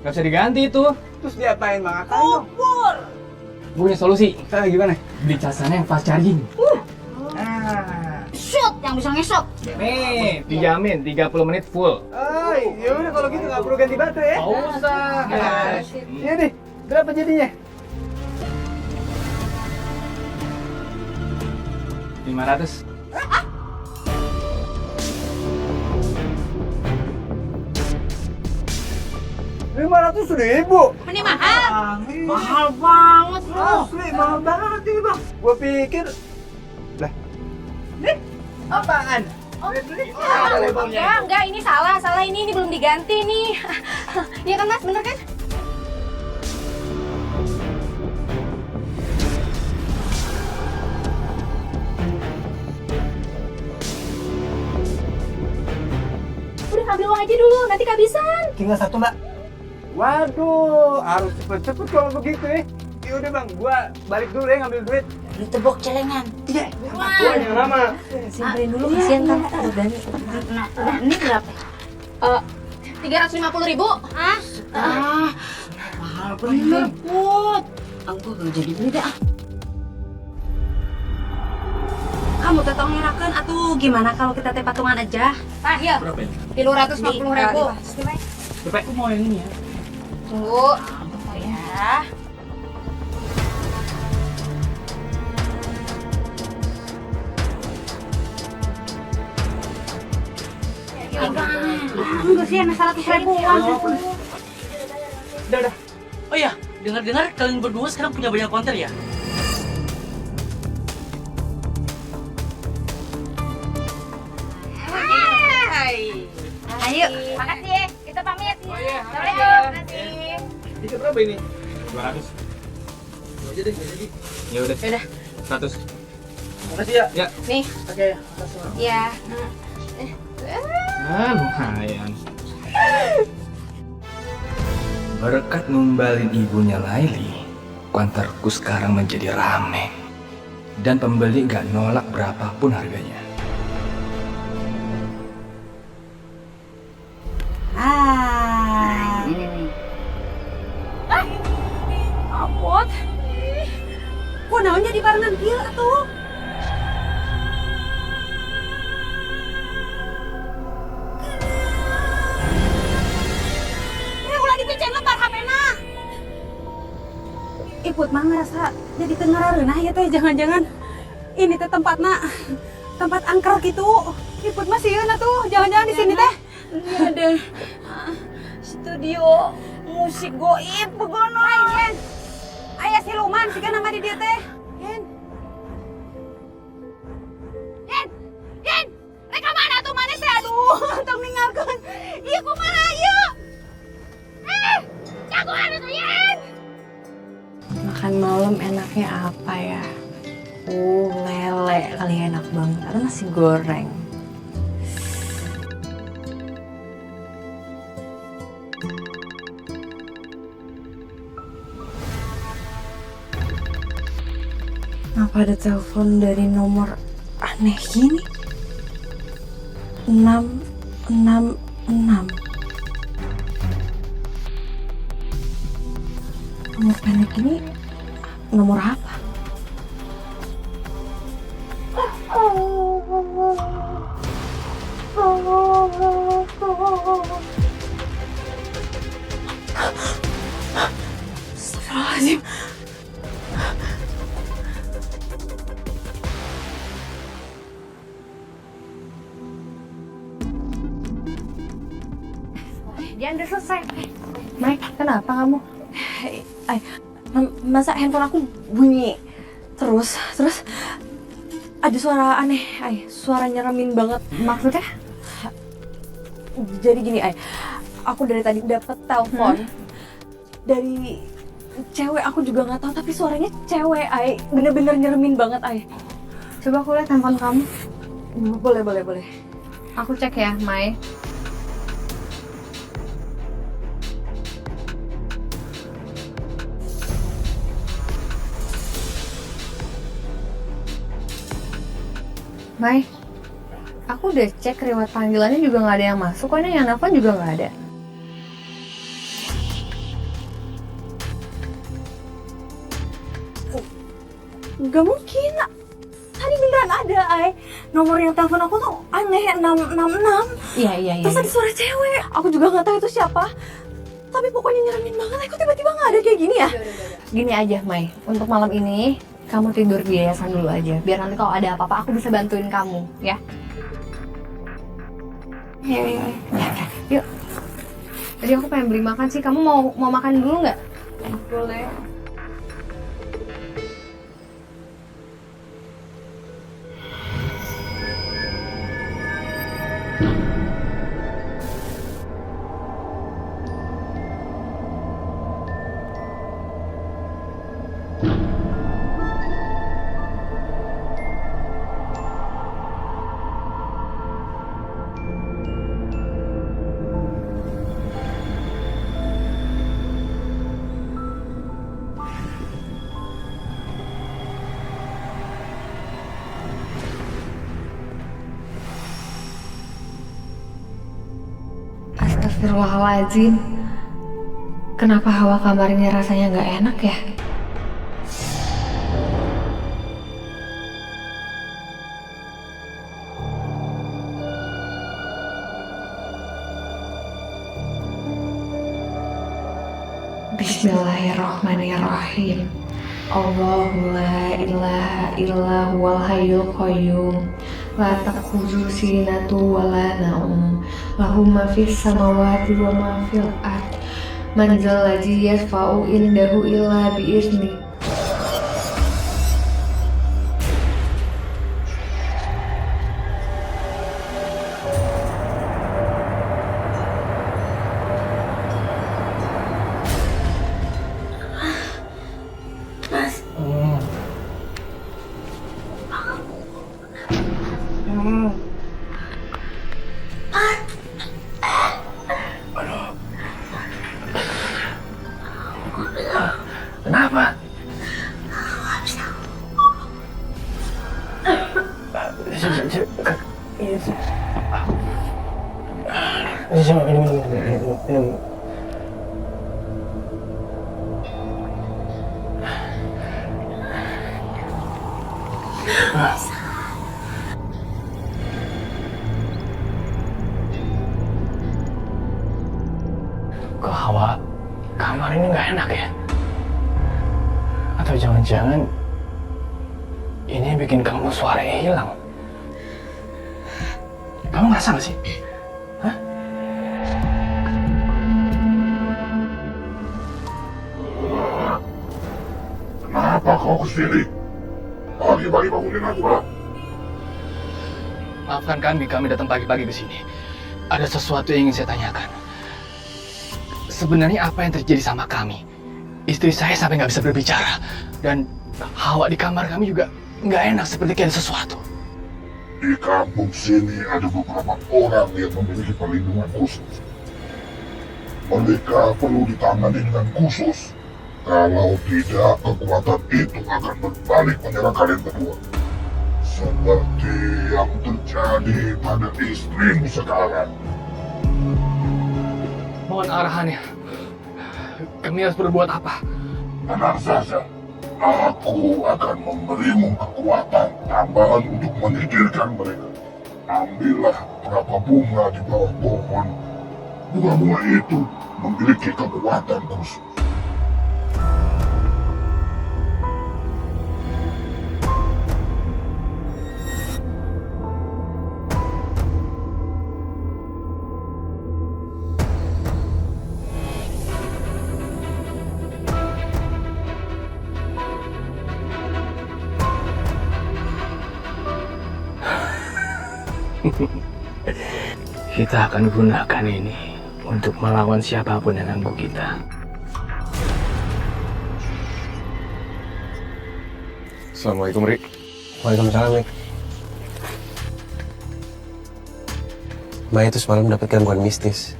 Gak bisa diganti itu. Terus diapain bang? Akan dong. Gue punya solusi. Gimana? Beli casannya yang fast charging. Shoot yang bisa ngesot. Nih, dijamin 30 menit full. Oh, ya udah kalau gitu nggak perlu ganti baterai ya. Gak usah. Iya deh. Berapa jadinya? 500. Rp500.000. Ini mahal. Mahal banget bro. Asli mahal banget ini bang. Gua pikir. Lah. Nih, apaan? Enggak, ini salah ini belum diganti nih. Iya kan Mas, bener kan? Udah ambil uang aja dulu, nanti kehabisan. Tinggal satu mbak. Waduh, harus cepet-cepet kalau begitu ya. Ya udah bang, gua balik dulu ya ngambil duit. Beli tebok celengan. Iya. Gua yang lama. Simpenin dulu kasihan tante. Udah nih. Nah, ini berapa? 350.000. Mahal bener Put. Aku gak jadi beli dah. Kamu tetong ngerakeun atuh gimana kalau kita teh patungan aja? Nah, iya. Berapa ini? 350.000. Aku mau yang ini ya. Tunggu. Bentar ya. Enggak sih, 100.000-an. Udah. Oh iya, dengar-dengar kalian berdua sekarang punya banyak konter ya? Ayo, makasih ya. Kita pamit. Oh iya, Assalamualaikum. makasih ya. Makasih. Tiket berapa ini? 200. Aja deh, gak jadi. Ya udah. 100. Makasih ya. Ya. Nih. Oke, makasih. Ya. Lumayan. Berkat numbalin ibunya Laili, konterku sekarang menjadi rame. Dan pembeli gak nolak berapapun harganya. Apot. Kok naonnya di barengan kieu atuh? Ulah dipicen lembar HP-na. Iput mah ngerasa jadi teu ngarareunah ya teh, jangan-jangan ini teh tempat angker gitu. Iput mah sieun atuh, jangan-jangan di sini teh. Iya deh. Studio musik goib begono. Aya siluman sih nama di dia teh. Yen, mereka mana tuh mana teh? Aduh, tong ninggalkeun. Ieu kumaha ieu? Jagoan itu Yen. Makan malam enaknya apa ya? Lele kali enak banget. Atau nasi goreng. Kenapa ada telepon dari nomor aneh gini? 666. Nomor pendek ini nomor apa? Astagfirullahaladzim. Dia udah selesai. Mike, kenapa kamu? Masa handphone aku bunyi terus ada suara aneh, suara nyeremin banget. Maksudnya? Jadi gini, aku dari tadi dapet telepon dari cewek, aku juga nggak tahu, tapi suaranya cewek, bener-bener nyeremin banget, Coba aku lihat handphone kamu. Boleh. Aku cek ya, Mai. Mai, aku udah cek riwayat panggilannya juga nggak ada yang masuk. Kok ini yang nelfon juga nggak ada. Gak mungkin. Tadi beneran ada, Ay. Nomor yang telepon aku tuh aneh, 666. Iya. Terus ada suara cewek. Aku juga gak tahu itu siapa. Tapi pokoknya nyeremin banget. Aku tiba-tiba gak ada kayak gini ya. Gini aja, Mai. Untuk malam ini, kamu tidur di yayasan dulu aja. Biar nanti kalau ada apa-apa, aku bisa bantuin kamu, ya. Iya. Yuk. Tadi aku pengen beli makan sih. Kamu mau makan dulu nggak? Boleh. Astagfirullahaladzim. Kenapa hawa kamarnya rasanya nggak enak ya? Bismillahirrahmanirrahim. Allahu la ilaha illa huwal hayyul qayyum. La ta'khudhuhu sinatun wa la nawm. Lahu ma fis samawati wa ma fil ard. Man dzal ladzi yashfa'u indahu illa bi idznih. Kenapa? Minum. Kok hawa kamar ini nggak enak ya? Atau jangan-jangan ini yang bikin kamu suaranya hilang? Kamu ngerasa nggak sih? Hah? Kenapa kau kesini? Pagi-pagi bangunin aku, Pak. Maafkan kami datang pagi-pagi ke sini. Ada sesuatu yang ingin saya tanyakan. Sebenarnya apa yang terjadi sama kami? Istri saya sampai nggak bisa berbicara. Dan hawa di kamar kami juga nggak enak, seperti ada sesuatu. Di kampung sini ada beberapa orang yang memiliki perlindungan khusus. Mereka perlu ditangani dengan khusus. Kalau tidak, kekuatan itu akan berbalik menyerang kalian berdua. Seperti yang terjadi pada istrimu sekarang. Mohon arahannya. Kami harus berbuat apa? Tenang saja. Aku akan memberimu kekuatan tambahan untuk menyingkirkan mereka. Ambillah beberapa bunga di bawah pohon. Bunga-bunga itu memiliki kekuatan khusus. Kita akan gunakan ini untuk melawan siapapun yang ganggu kita. Assalamualaikum, Rik. Waalaikumsalam, Rik. Maya tuh semalam dapat gangguan mistis.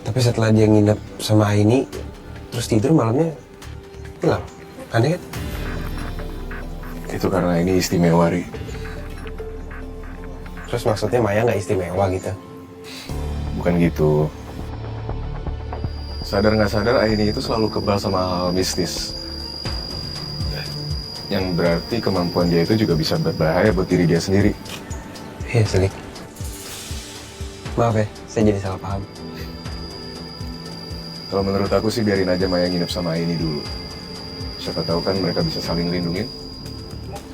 Tapi setelah dia nginep sama Aini, terus tidur malamnya hilang. Aneh kan? Itu karena ini istimewa, Ri. Terus maksudnya Maya nggak istimewa gitu? Bukan gitu. Sadar nggak sadar, Aini itu selalu kebal sama hal mistis. Yang berarti kemampuan dia itu juga bisa berbahaya buat diri dia sendiri. Iya, Selik. Maaf ya, saya jadi salah paham. Kalau menurut aku sih biarin aja Maya nginep sama Aini dulu. Siapa tahu kan mereka bisa saling lindungin.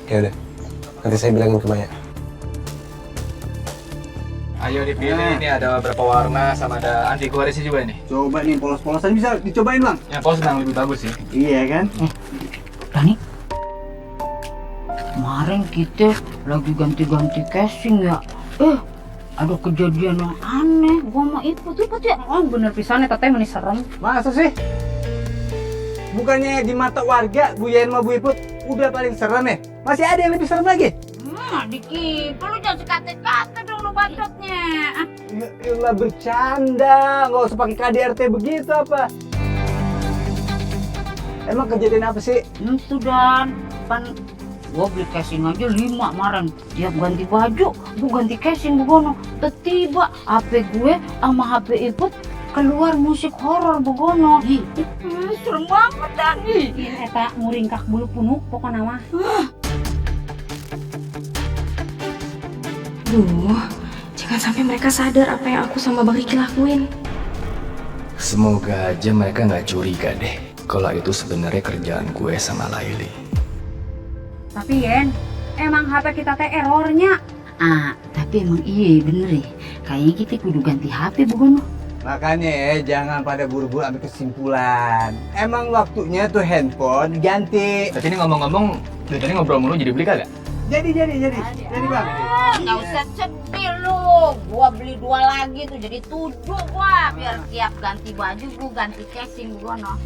Ya udah, nanti saya bilangin ke Maya. Ayo dipilih, ini ada beberapa warna sama ada anti koalisi juga nih. Coba nih polos-polosan bisa dicobain bang. Yang polos memang lebih bagus sih. Iya kan? Dani, kemarin kita lagi ganti-ganti casing ya. Ada kejadian yang aneh. Gua mau ikut ya. Oh bener pisannya teteh meni serem. Masa sih? Bukannya di mata warga Bu Yayan sama Bu Iput udah paling serem ya? Masih ada yang lebih serem lagi? Diki, lu jangan sekate-kate dong lu bacotnya. Ya bercanda, nggak usah pakai KDRT begitu apa? Emang kejadian apa sih? Itu Dan, kan gua beli casing aja 5 kemarin. Tiap ganti baju, gua ganti casing begono. Tiba HP gue sama HP Iput keluar musik horor begono. Serem banget Dan. Iya, eta muringkak bulu punuk pokoknya mah. Duh, jangan sampai mereka sadar apa yang aku sama Bang Riki lakuin. Semoga aja mereka nggak curiga deh kalau itu sebenarnya kerjaan gue sama Laili. Tapi Yen, emang HP kita teh errornya. Tapi emang iya bener ya. Kayaknya kita kudu ganti HP begono. Makanya ya, jangan pada buru-buru ambil kesimpulan. Emang waktunya tuh handphone ganti. Tapi ini ngomong-ngomong, dari tadi ngobrol mulu jadi beli kagak? Jadi bang. Nggak usah sedih lu. Gua beli 2 lagi tuh jadi 7 gua. Biar tiap ganti baju gua ganti casing begono.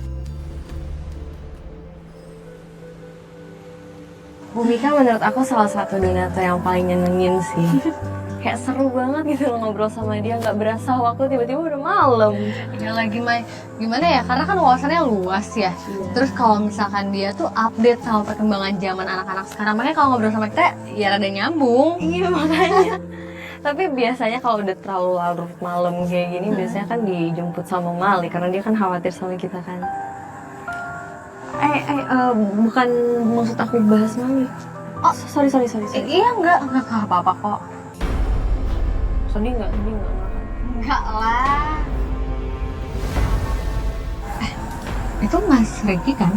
Bu Mika menurut aku salah satu donatur yang paling nyenengin sih. Kayak seru banget gitu loh ngobrol sama dia, nggak berasa waktu tiba-tiba udah malam. Ya lagi Mai, gimana ya? Karena kan wawasannya luas ya. Terus kalau misalkan dia tuh update sama perkembangan zaman anak-anak sekarang, makanya kalau ngobrol sama kita ya rada nyambung. Iya makanya. Tapi biasanya kalau udah terlalu larut malam kayak gini, biasanya kan dijemput sama Mali karena dia kan khawatir sama kita kan. Bukan maksud aku bahas Mali. Oh, sorry. Iya enggak apa-apa kok. Sedih nggak? Enggak lah. Itu Mas Riki kan?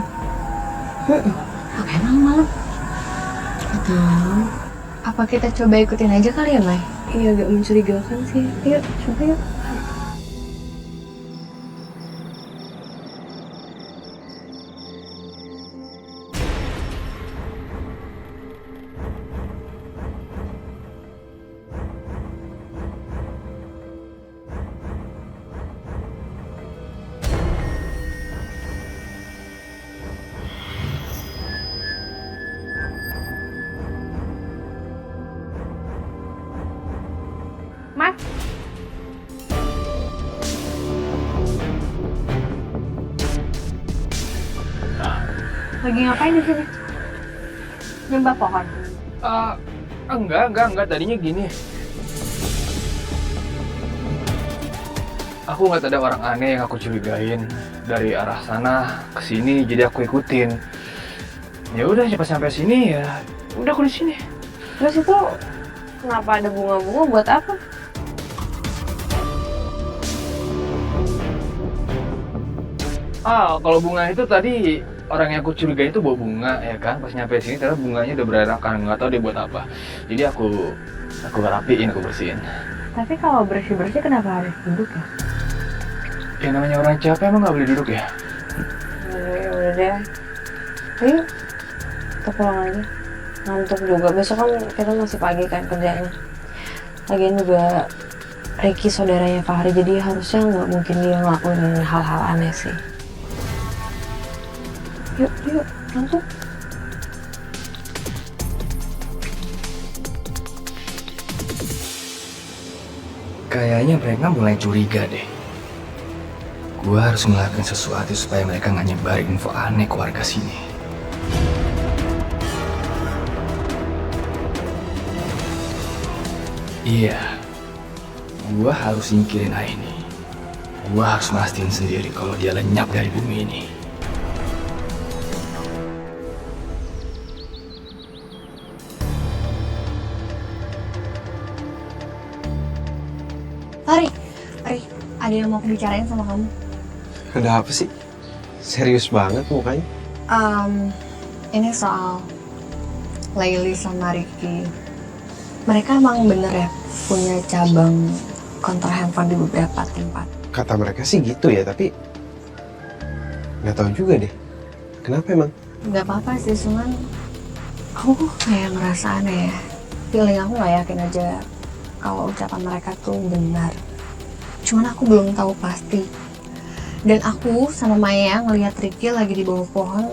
Ngapain malam-malam? Tahu. Apa kita coba ikutin aja kali ya, Mai? Iya agak mencurigakan sih. Yuk, coba yuk. Mas, lagi ngapain di sini? Nyembah pohon. Enggak. Tadinya gini. Aku ngeliat ada orang aneh yang aku curigain dari arah sana ke sini, jadi aku ikutin. Ya udah, cepat sampai sini ya. Udah aku di sini. Terus itu kenapa ada bunga-bunga buat apa? Kalau bunga itu tadi orang yang aku curigain itu bawa bunga ya kan. Pas nyampe sini ternyata bunganya udah berantakan, nggak tahu dia buat apa. Jadi aku rapiin, aku bersihin. Tapi kalau bersih-bersih kenapa harus duduk ya? Ya namanya orang capek emang nggak boleh duduk ya? Ya udah deh. Ayo, kita pulang aja. Ngantuk juga. Besok kan kita masih pagi kan kerjanya. Lagian juga Ricky saudaranya Fahri, jadi harusnya nggak mungkin dia ngelakuin hal-hal aneh sih. Yuk, ngantuk. Kayaknya mereka mulai curiga deh. Gua harus ngelakuin sesuatu supaya mereka nggak nyebarin info aneh ke warga sini. Iya, gua harus singkirin Aini. Gua harus mastiin sendiri kalau dia lenyap dari bumi ini. Fahri, ada yang mau aku bicarain sama kamu. Ada apa sih? Serius banget mukanya. Ini soal Laili sama Ricky. Mereka emang bener ya punya cabang konter handphone di beberapa tempat. Kata mereka sih gitu ya, tapi nggak tahu juga deh. Kenapa emang? Gak apa-apa sih, cuman aku kayak ngerasa aneh ya. Feeling aku gak yakin aja kalau ucapan mereka tuh benar. Cuman aku belum tahu pasti. Dan aku sama Maya ngelihat Ricky lagi di bawah pohon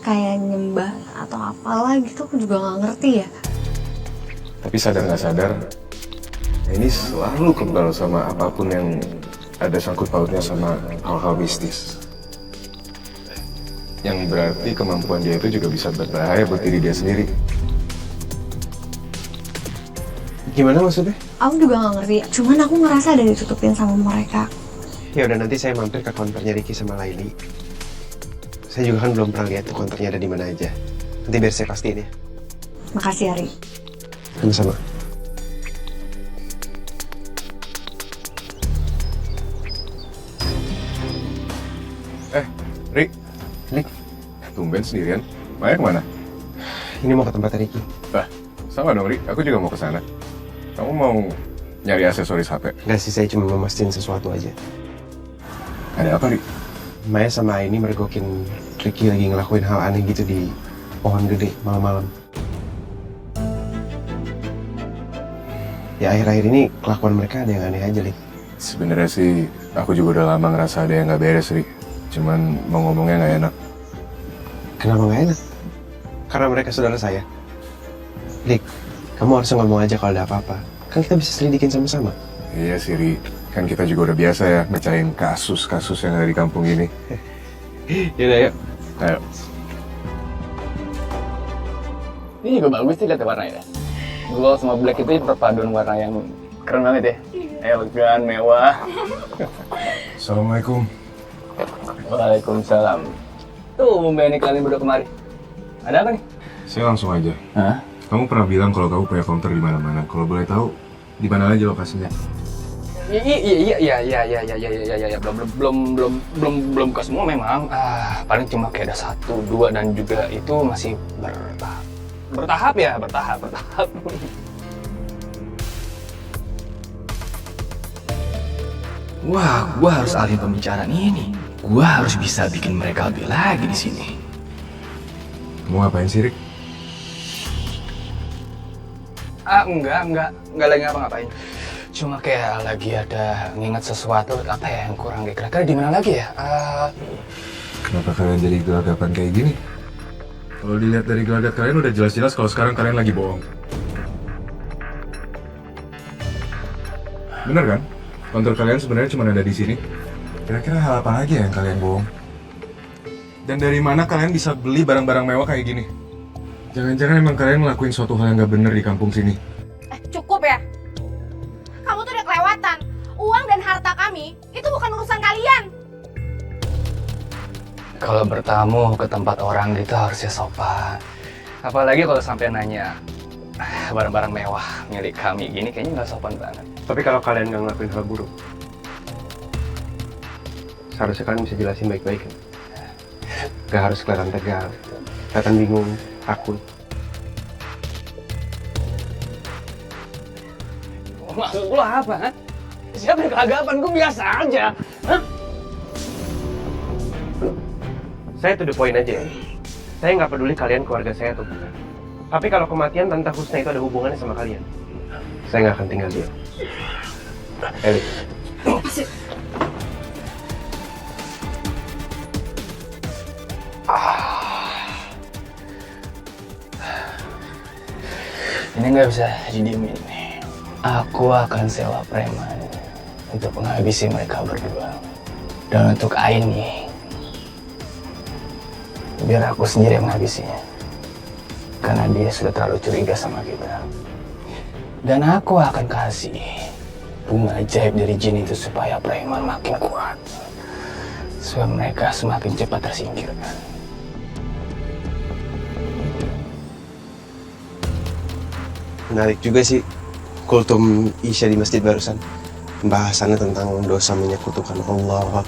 kayak nyembah atau apalah gitu, aku juga gak ngerti ya. Tapi sadar nggak sadar, ini selalu kebal sama apapun yang ada sangkut pautnya sama hal-hal mistis. Yang berarti kemampuan dia itu juga bisa berbahaya buat diri dia sendiri. Gimana maksudnya? Aku juga gak ngerti, cuman aku ngerasa ada ditutupin sama mereka. Ya udah, nanti saya mampir ke konternya Ricky sama Laili. Saya juga kan belum pernah lihat tuh konternya ada di mana aja. Nanti biar saya pastiin ya. Makasih Ari. Sama-sama. Rik. Tumben sendirian. Maya kemana? Ini mau ke tempat Ricky. Sama dong, Rik. Aku juga mau ke sana. Kamu mau nyari aksesoris HP? Nggak sih, saya cuma mau mastiin sesuatu aja. Ada apa, Rik? Maya sama ini mergokin Ricky lagi ngelakuin hal aneh gitu di pohon gede malam-malam. Ya akhir-akhir ini kelakuan mereka ada yang aneh aja, Lik. Sebenarnya sih aku juga udah lama ngerasa ada yang nggak beres, Rik. Cuman mau ngomongnya nggak enak. Kenapa nggak enak? Karena mereka saudara saya. Lik, kamu harus ngomong aja kalau ada apa-apa. Kan kita bisa selidikin sama-sama. Iya sih, Rik. Kan kita juga udah biasa ya mecahin kasus-kasus yang ada di kampung ini. Yaudah, yuk. Ayo. Ini juga bagus sih lihat warnanya. Gold sama black itu perpaduan warna yang keren banget ya. Elegan, mewah. Assalamualaikum. Waalaikumsalam. Tuh, ini kalian berdua kemari. Ada apa nih? Saya langsung aja. Hah? Kamu pernah bilang kalau kamu punya counter di mana-mana. Kalau boleh tahu, di mana aja lokasinya? Iya. Belum ke semua memang. Paling cuma kayak ada 1, 2 dan juga itu masih bertahap. Wah, gua harus alihin pembicaraan ini. Gua harus bisa bikin mereka lebih lagi di sini. Kamu ngapain sih, Rik? Enggak lagi ngapa-ngapain. Cuma kayak lagi ada nginget sesuatu apa ya yang kurang kira-kira di mana lagi ya? Kenapa kalian jadi gelagapan kayak gini? Kalau dilihat dari gelagat kalian udah jelas-jelas kalau sekarang kalian lagi bohong. Bener kan? Konter kalian sebenarnya cuma ada di sini. Kira-kira hal apa lagi yang kalian bohong? Dan dari mana kalian bisa beli barang-barang mewah kayak gini? Jangan-jangan emang kalian ngelakuin suatu hal yang nggak bener di kampung sini? Cukup ya. Kamu tuh udah kelewatan. Uang dan harta kami itu bukan urusan kalian. Kalau bertamu ke tempat orang gitu harusnya sopan. Apalagi kalau sampai nanya barang-barang mewah milik kami gini, kayaknya nggak sopan banget. Tapi kalau kalian nggak ngelakuin hal buruk, seharusnya kalian bisa jelasin baik-baik kan? Gak harus kelihatan tegang, kelihatan bingung, takut. Maksud lo apa? Ha? Siapa yang kelagapan? Gue biasa aja. Hah? Saya to the point aja ya. Saya nggak peduli kalian keluarga saya atau bukan. Tapi kalau kematian Tante Husna itu ada hubungannya sama kalian, saya nggak akan tinggal diam. Eli. Ini nggak bisa didiemin nih. Aku akan sewa preman untuk menghabisi mereka berdua. Dan untuk Aini, biar aku sendiri yang menghabisinya. Karena dia sudah terlalu curiga sama kita. Dan aku akan kasih bunga ajaib dari jin itu supaya preman makin kuat. Supaya mereka semakin cepat tersingkirkan. Menarik juga sih kultum Isya di masjid barusan. Pembahasannya tentang dosa menyekutukan Allah.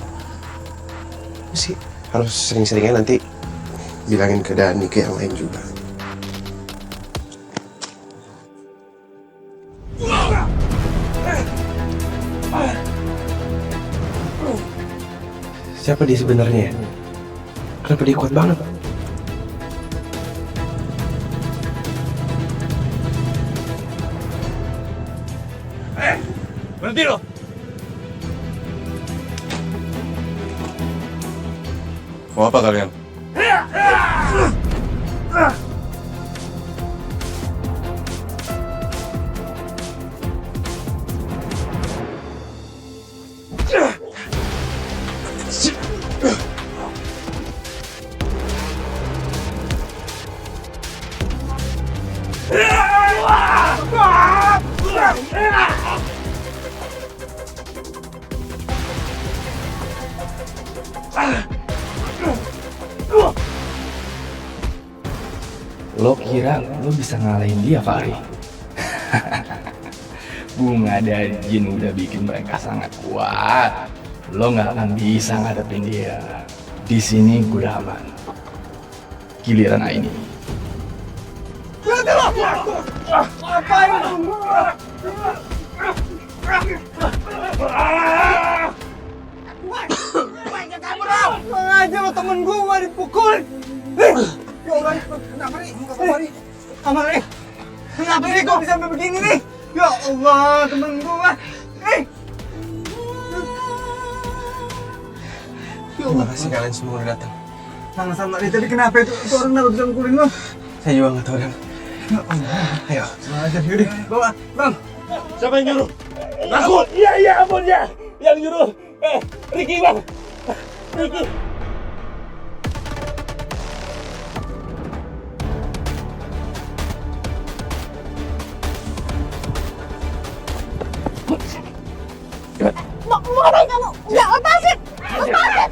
Sih harus sering-seringnya nanti bilangin ke Dani ke yang lain juga. Siapa dia sebenarnya? Kenapa dia kuat banget? Berhenti lo! Mau apa kalian? Lo kira lo bisa ngalahin dia, Fahri? Bunga dan jin udah bikin mereka sangat kuat. Lo nggak akan bisa ngadepin dia. Di sini gue udah aman. Giliran Aini. Aja lo temen gua dipukul. Kenapa nih kok bisa sampai begini nih? Ya Allah, temen gua. Terima kasih kalian semua udah datang. Sama-sama nih, tapi kenapa itu orang kenapa bisa mukulin lo? Saya juga nggak tahu Dan. Ya Allah. Ayo. Aja, yaudah, bawa, bang. Siapa yang nyuruh? Aku! Iya, ampun ya! Yang nyuruh! Ricky bang! Ricky! Mau ngapain kamu? Enggak, lepasin! Lepasin!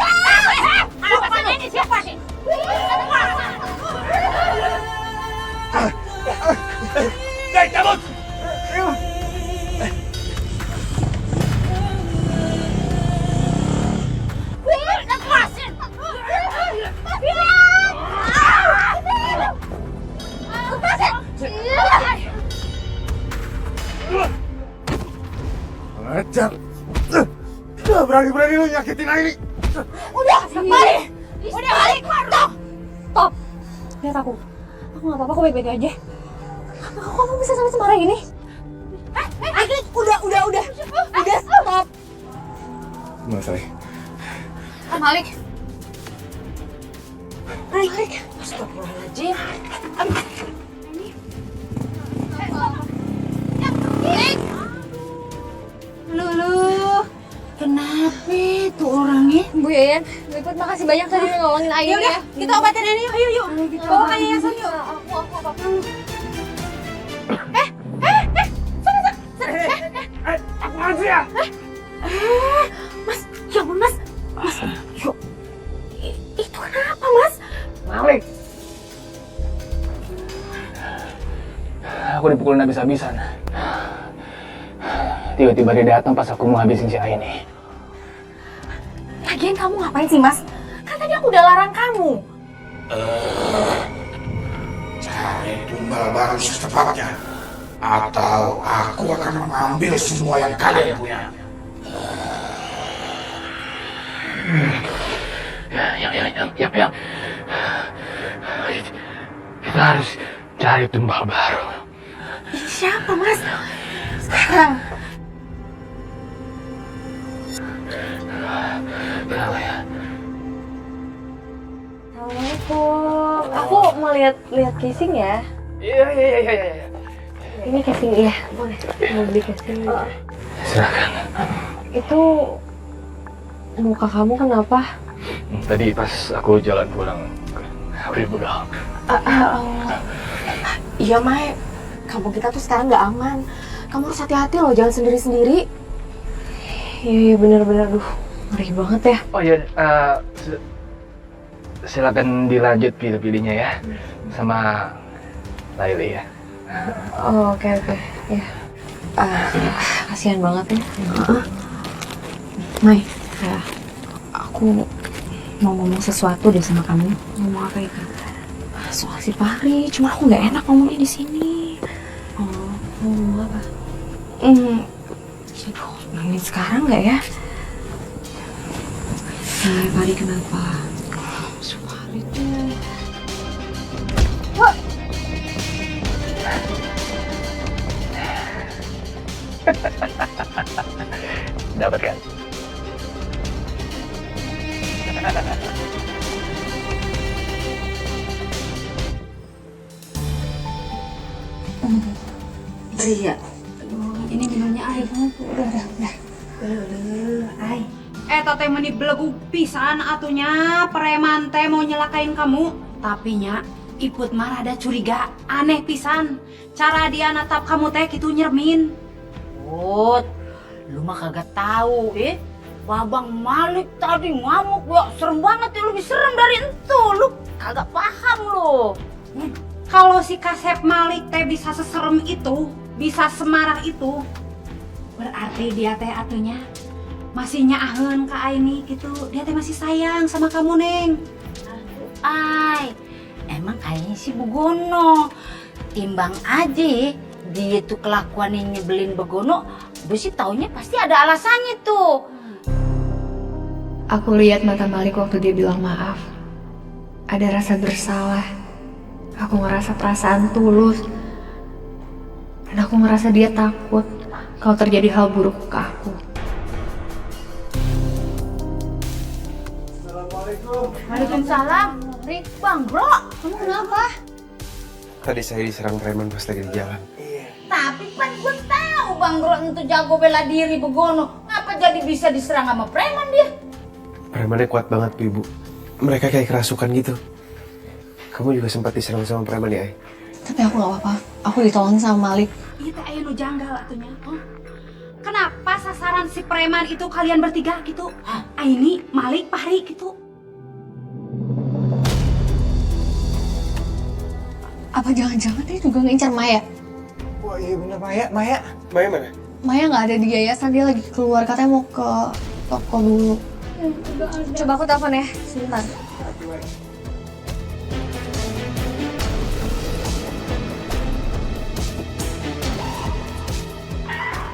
Lepasin ini siapa sih? Naik, cabut! Lepasin! Ajar! Berani-berani lu nyakitin Aini! Udah, balik! Udah balik! Stop! Stop! Lihat aku. Aku nggak apa-apa, aku baik-baik aja. Aku kamu bisa sampai semarah ini? Udah. Udah, stop! Mas Rai. Malik. Malik. Astagfirullahaladzim. Luluh, kenapa tuh orangnya? Bu Yayan, Bu Iput makasih banyak tadi udah nolongin Aini ya. Kita obatin ini yuk, yuk. Bawa ke yayasan yuk. Aku. Apaan sih ya? Mas, ya ampun Mas. Mas, yuk. Itu kenapa Mas? Malik! Aku dipukulin habis-habisan. Tiba-tiba dia datang pas aku mau habisin si Aini. Lagian kamu ngapain sih Mas? Kan tadi aku udah larang kamu. Cari tumbal baru secepatnya, atau aku akan mengambil semua yang kalian punya. Ya. Kita harus cari tumbal baru. Siapa Mas? Sekarang. Kenapa ya? Assalamualaikum. Aku mau lihat casing ya. Iya. Ini casing ya, boleh. Mau beli casing. Silakan. Itu muka kamu kenapa? Tadi pas aku jalan pulang, aku dibegal. Iya, Mai. Kampung kita tuh sekarang nggak aman. Kamu harus hati-hati loh, jangan sendiri-sendiri. Iya bener-bener, duh ngeri banget ya. Oh iya, silakan dilanjut pilih-pilihnya ya, sama Laili ya. Oh, oke. Ya. Kasihan banget ya. Mai, aku mau ngomong sesuatu deh sama kamu. Ngomong apa itu? Soal si Fahri, cuma aku nggak enak ngomongnya di sini. Oh, ngomong apa? Aduh, ngomongin sekarang nggak ya? Fahri kenapa? Si Fahri tuh. Dapat kan? Iya. Ini minumnya air. Udah. Ay. Eta teh meni belegu pisan atunya preman teh mau nyelakain kamu. Tapi nya, Iput mah ada curiga aneh pisan. Cara dia natap kamu teh gitu nyermin. Put, lu mah kagak tahu, Babang Malik tadi ngamuk ya, serem banget ya, lebih serem dari entu. Lu kagak paham lu. Kalau si Kasep Malik teh bisa seserem itu, bisa semarah itu, berarti dia teh atunya masih nyaaheun ka Aini gitu. Dia teh masih sayang sama kamu, Neng. Ay, emang kayaknya si Bugono timbang aja dia tuh kelakuannya nyebelin Begono, gue sih taunya pasti ada alasannya tuh. Aku lihat mata Malik waktu dia bilang maaf. Ada rasa bersalah. Aku ngerasa perasaan tulus. Dan aku ngerasa dia takut kalau terjadi hal buruk ke aku. Waalaikumsalam. Rik, Bang Bro, kamu kenapa? Tadi saya diserang preman pas lagi di jalan. Tapi kan gue tahu Bang Bro itu jago bela diri Begono. Ngapa jadi bisa diserang sama preman dia? Premannya kuat banget, Bu, Ibu. Mereka kayak kerasukan gitu. Kamu juga sempat diserang sama preman ya, Ay? Tapi aku gak apa-apa. Aku ditolongin sama Malik. Iya teh aya nu janggal atunya. Kenapa sasaran si preman itu kalian bertiga gitu? Aini, Malik, Fahri gitu. Apa jangan-jangan dia juga ngincar Maya? Wah iya bener Maya. Maya mana? Maya nggak ada di yayasan, dia lagi keluar, katanya mau ke toko dulu. Coba aku telepon ya, sebentar.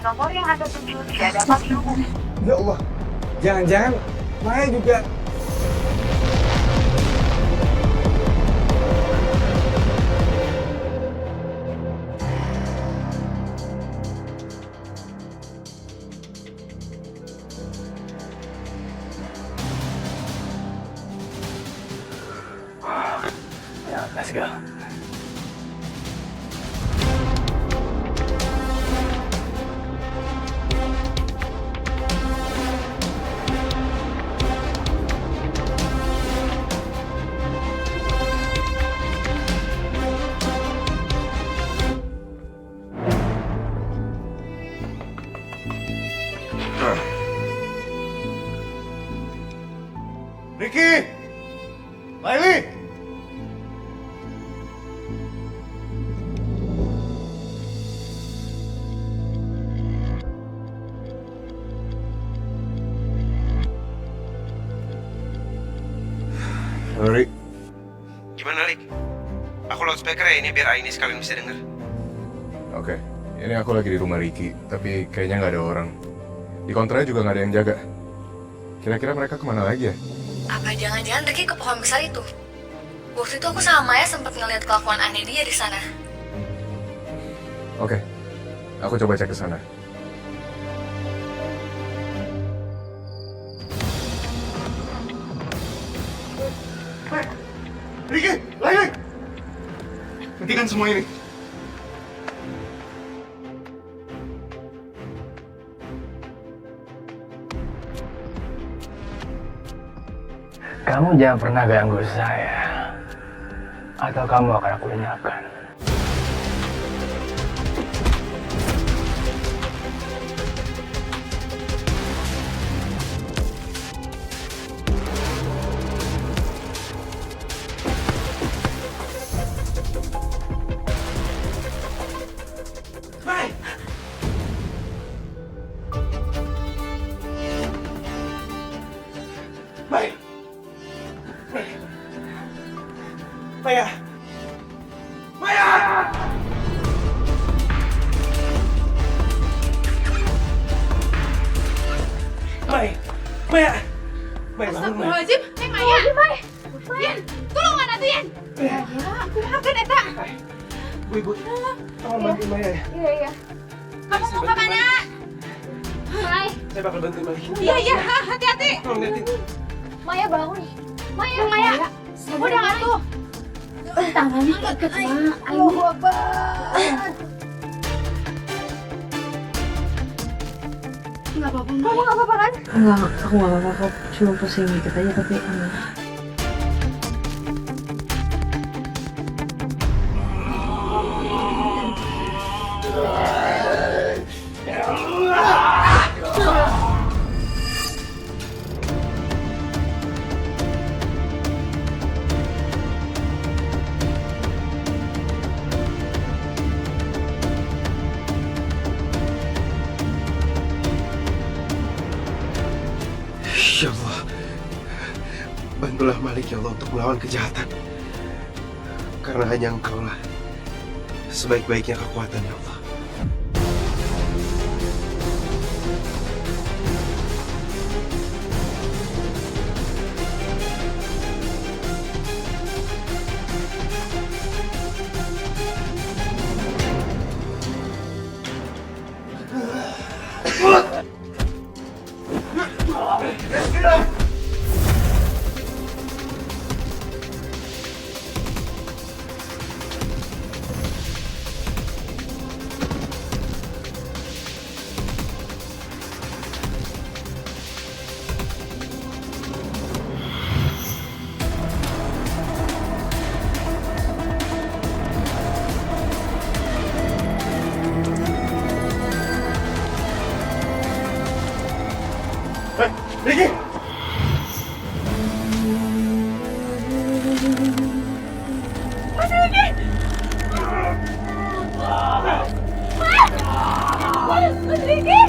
Nomor yang Anda tuju tidak dapat dihubungi. Ya Allah, jangan-jangan Maya juga. Let's go. Ricky! Laili! Halo, Rik. Gimana, Rik? Aku loudspeaker ya ini biar Aini sekalian bisa denger. Oke, ini aku lagi di rumah Ricky, tapi kayaknya nggak ada orang. Di konternya juga nggak ada yang jaga. Kira-kira mereka kemana lagi ya? Apa jangan-jangan Ricky ke pohon besar itu? Waktu itu aku sama Maya sempat ngeliat kelakuan aneh dia di sana. Oke, aku coba cek ke sana. Ricky, Laili! Hentikan semua ini. Kamu jangan pernah ganggu saya, atau kamu akan aku lenyapkan. Maya! Maya! Maya! Maya! Maya, bangun, Maya. Astagfirullahaladzim, Neng Maya. Yan, tolongan atuh Yan. Ya, aku maafkan Eta. Ibu, tolong bantu Maya ya. Iya. Kamu mau ke mana? Mai. Saya bakal bantu Maya. Iya, hati-hati. Tolong liatin. Maya bangun. Maya. Udah atuh. Tangannya deket, Mak. Allahu Akbar. Nggak apa-apa, Mak. Kamu nggak apa-apa kan? Enggak, aku nggak apa-apa. Aku cuma pusing dikit aja, tapi aman. Ya Allah, bantulah Malik ya Allah untuk melawan kejahatan. Karena hanya Engkau lah sebaik-baiknya kekuatan ya Allah. Riki! Mana Riki? Mas Riki!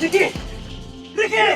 Riki! Riki!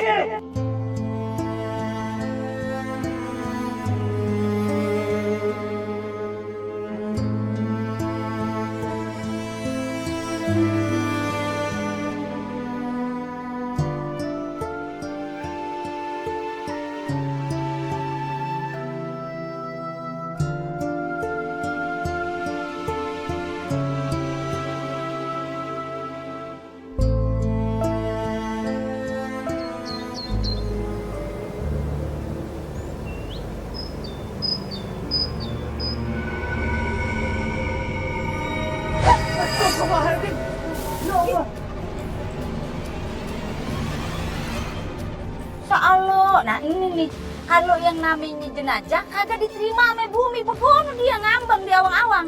Soalnya, nah ini nih, kalau yang namanya jenazah kagak diterima sama bumi, pokoknya dia ngambang di awang-awang.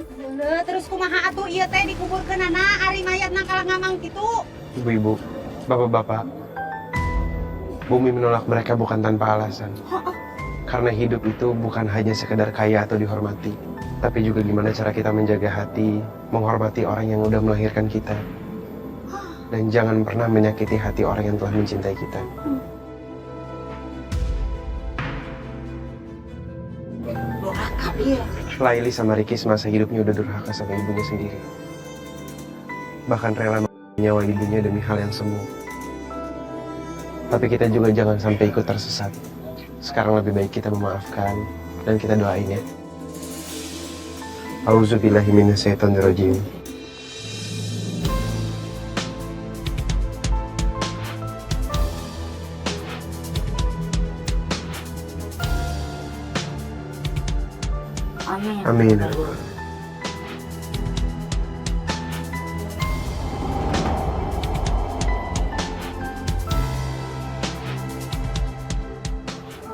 Terus kumaha atuh ieu teh dikuburkeun ari mayat nangkala ngamang kitu. Ibu-ibu, bapak-bapak, bumi menolak mereka bukan tanpa alasan. Karena hidup itu bukan hanya sekedar kaya atau dihormati, tapi juga gimana cara kita menjaga hati, menghormati orang yang udah melahirkan kita. Dan jangan pernah menyakiti hati orang yang telah mencintai kita. Laili sama Riki semasa hidupnya udah durhaka sama ibunya sendiri. Bahkan rela nyawa ibunya demi hal yang semu. Tapi kita juga jangan sampai ikut tersesat. Sekarang lebih baik kita memaafkan dan kita doain ya. Auzubillahi minasyaitonirrajim. Amin. Amin.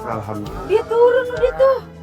Alhamdulillah. Dia turun udah tuh.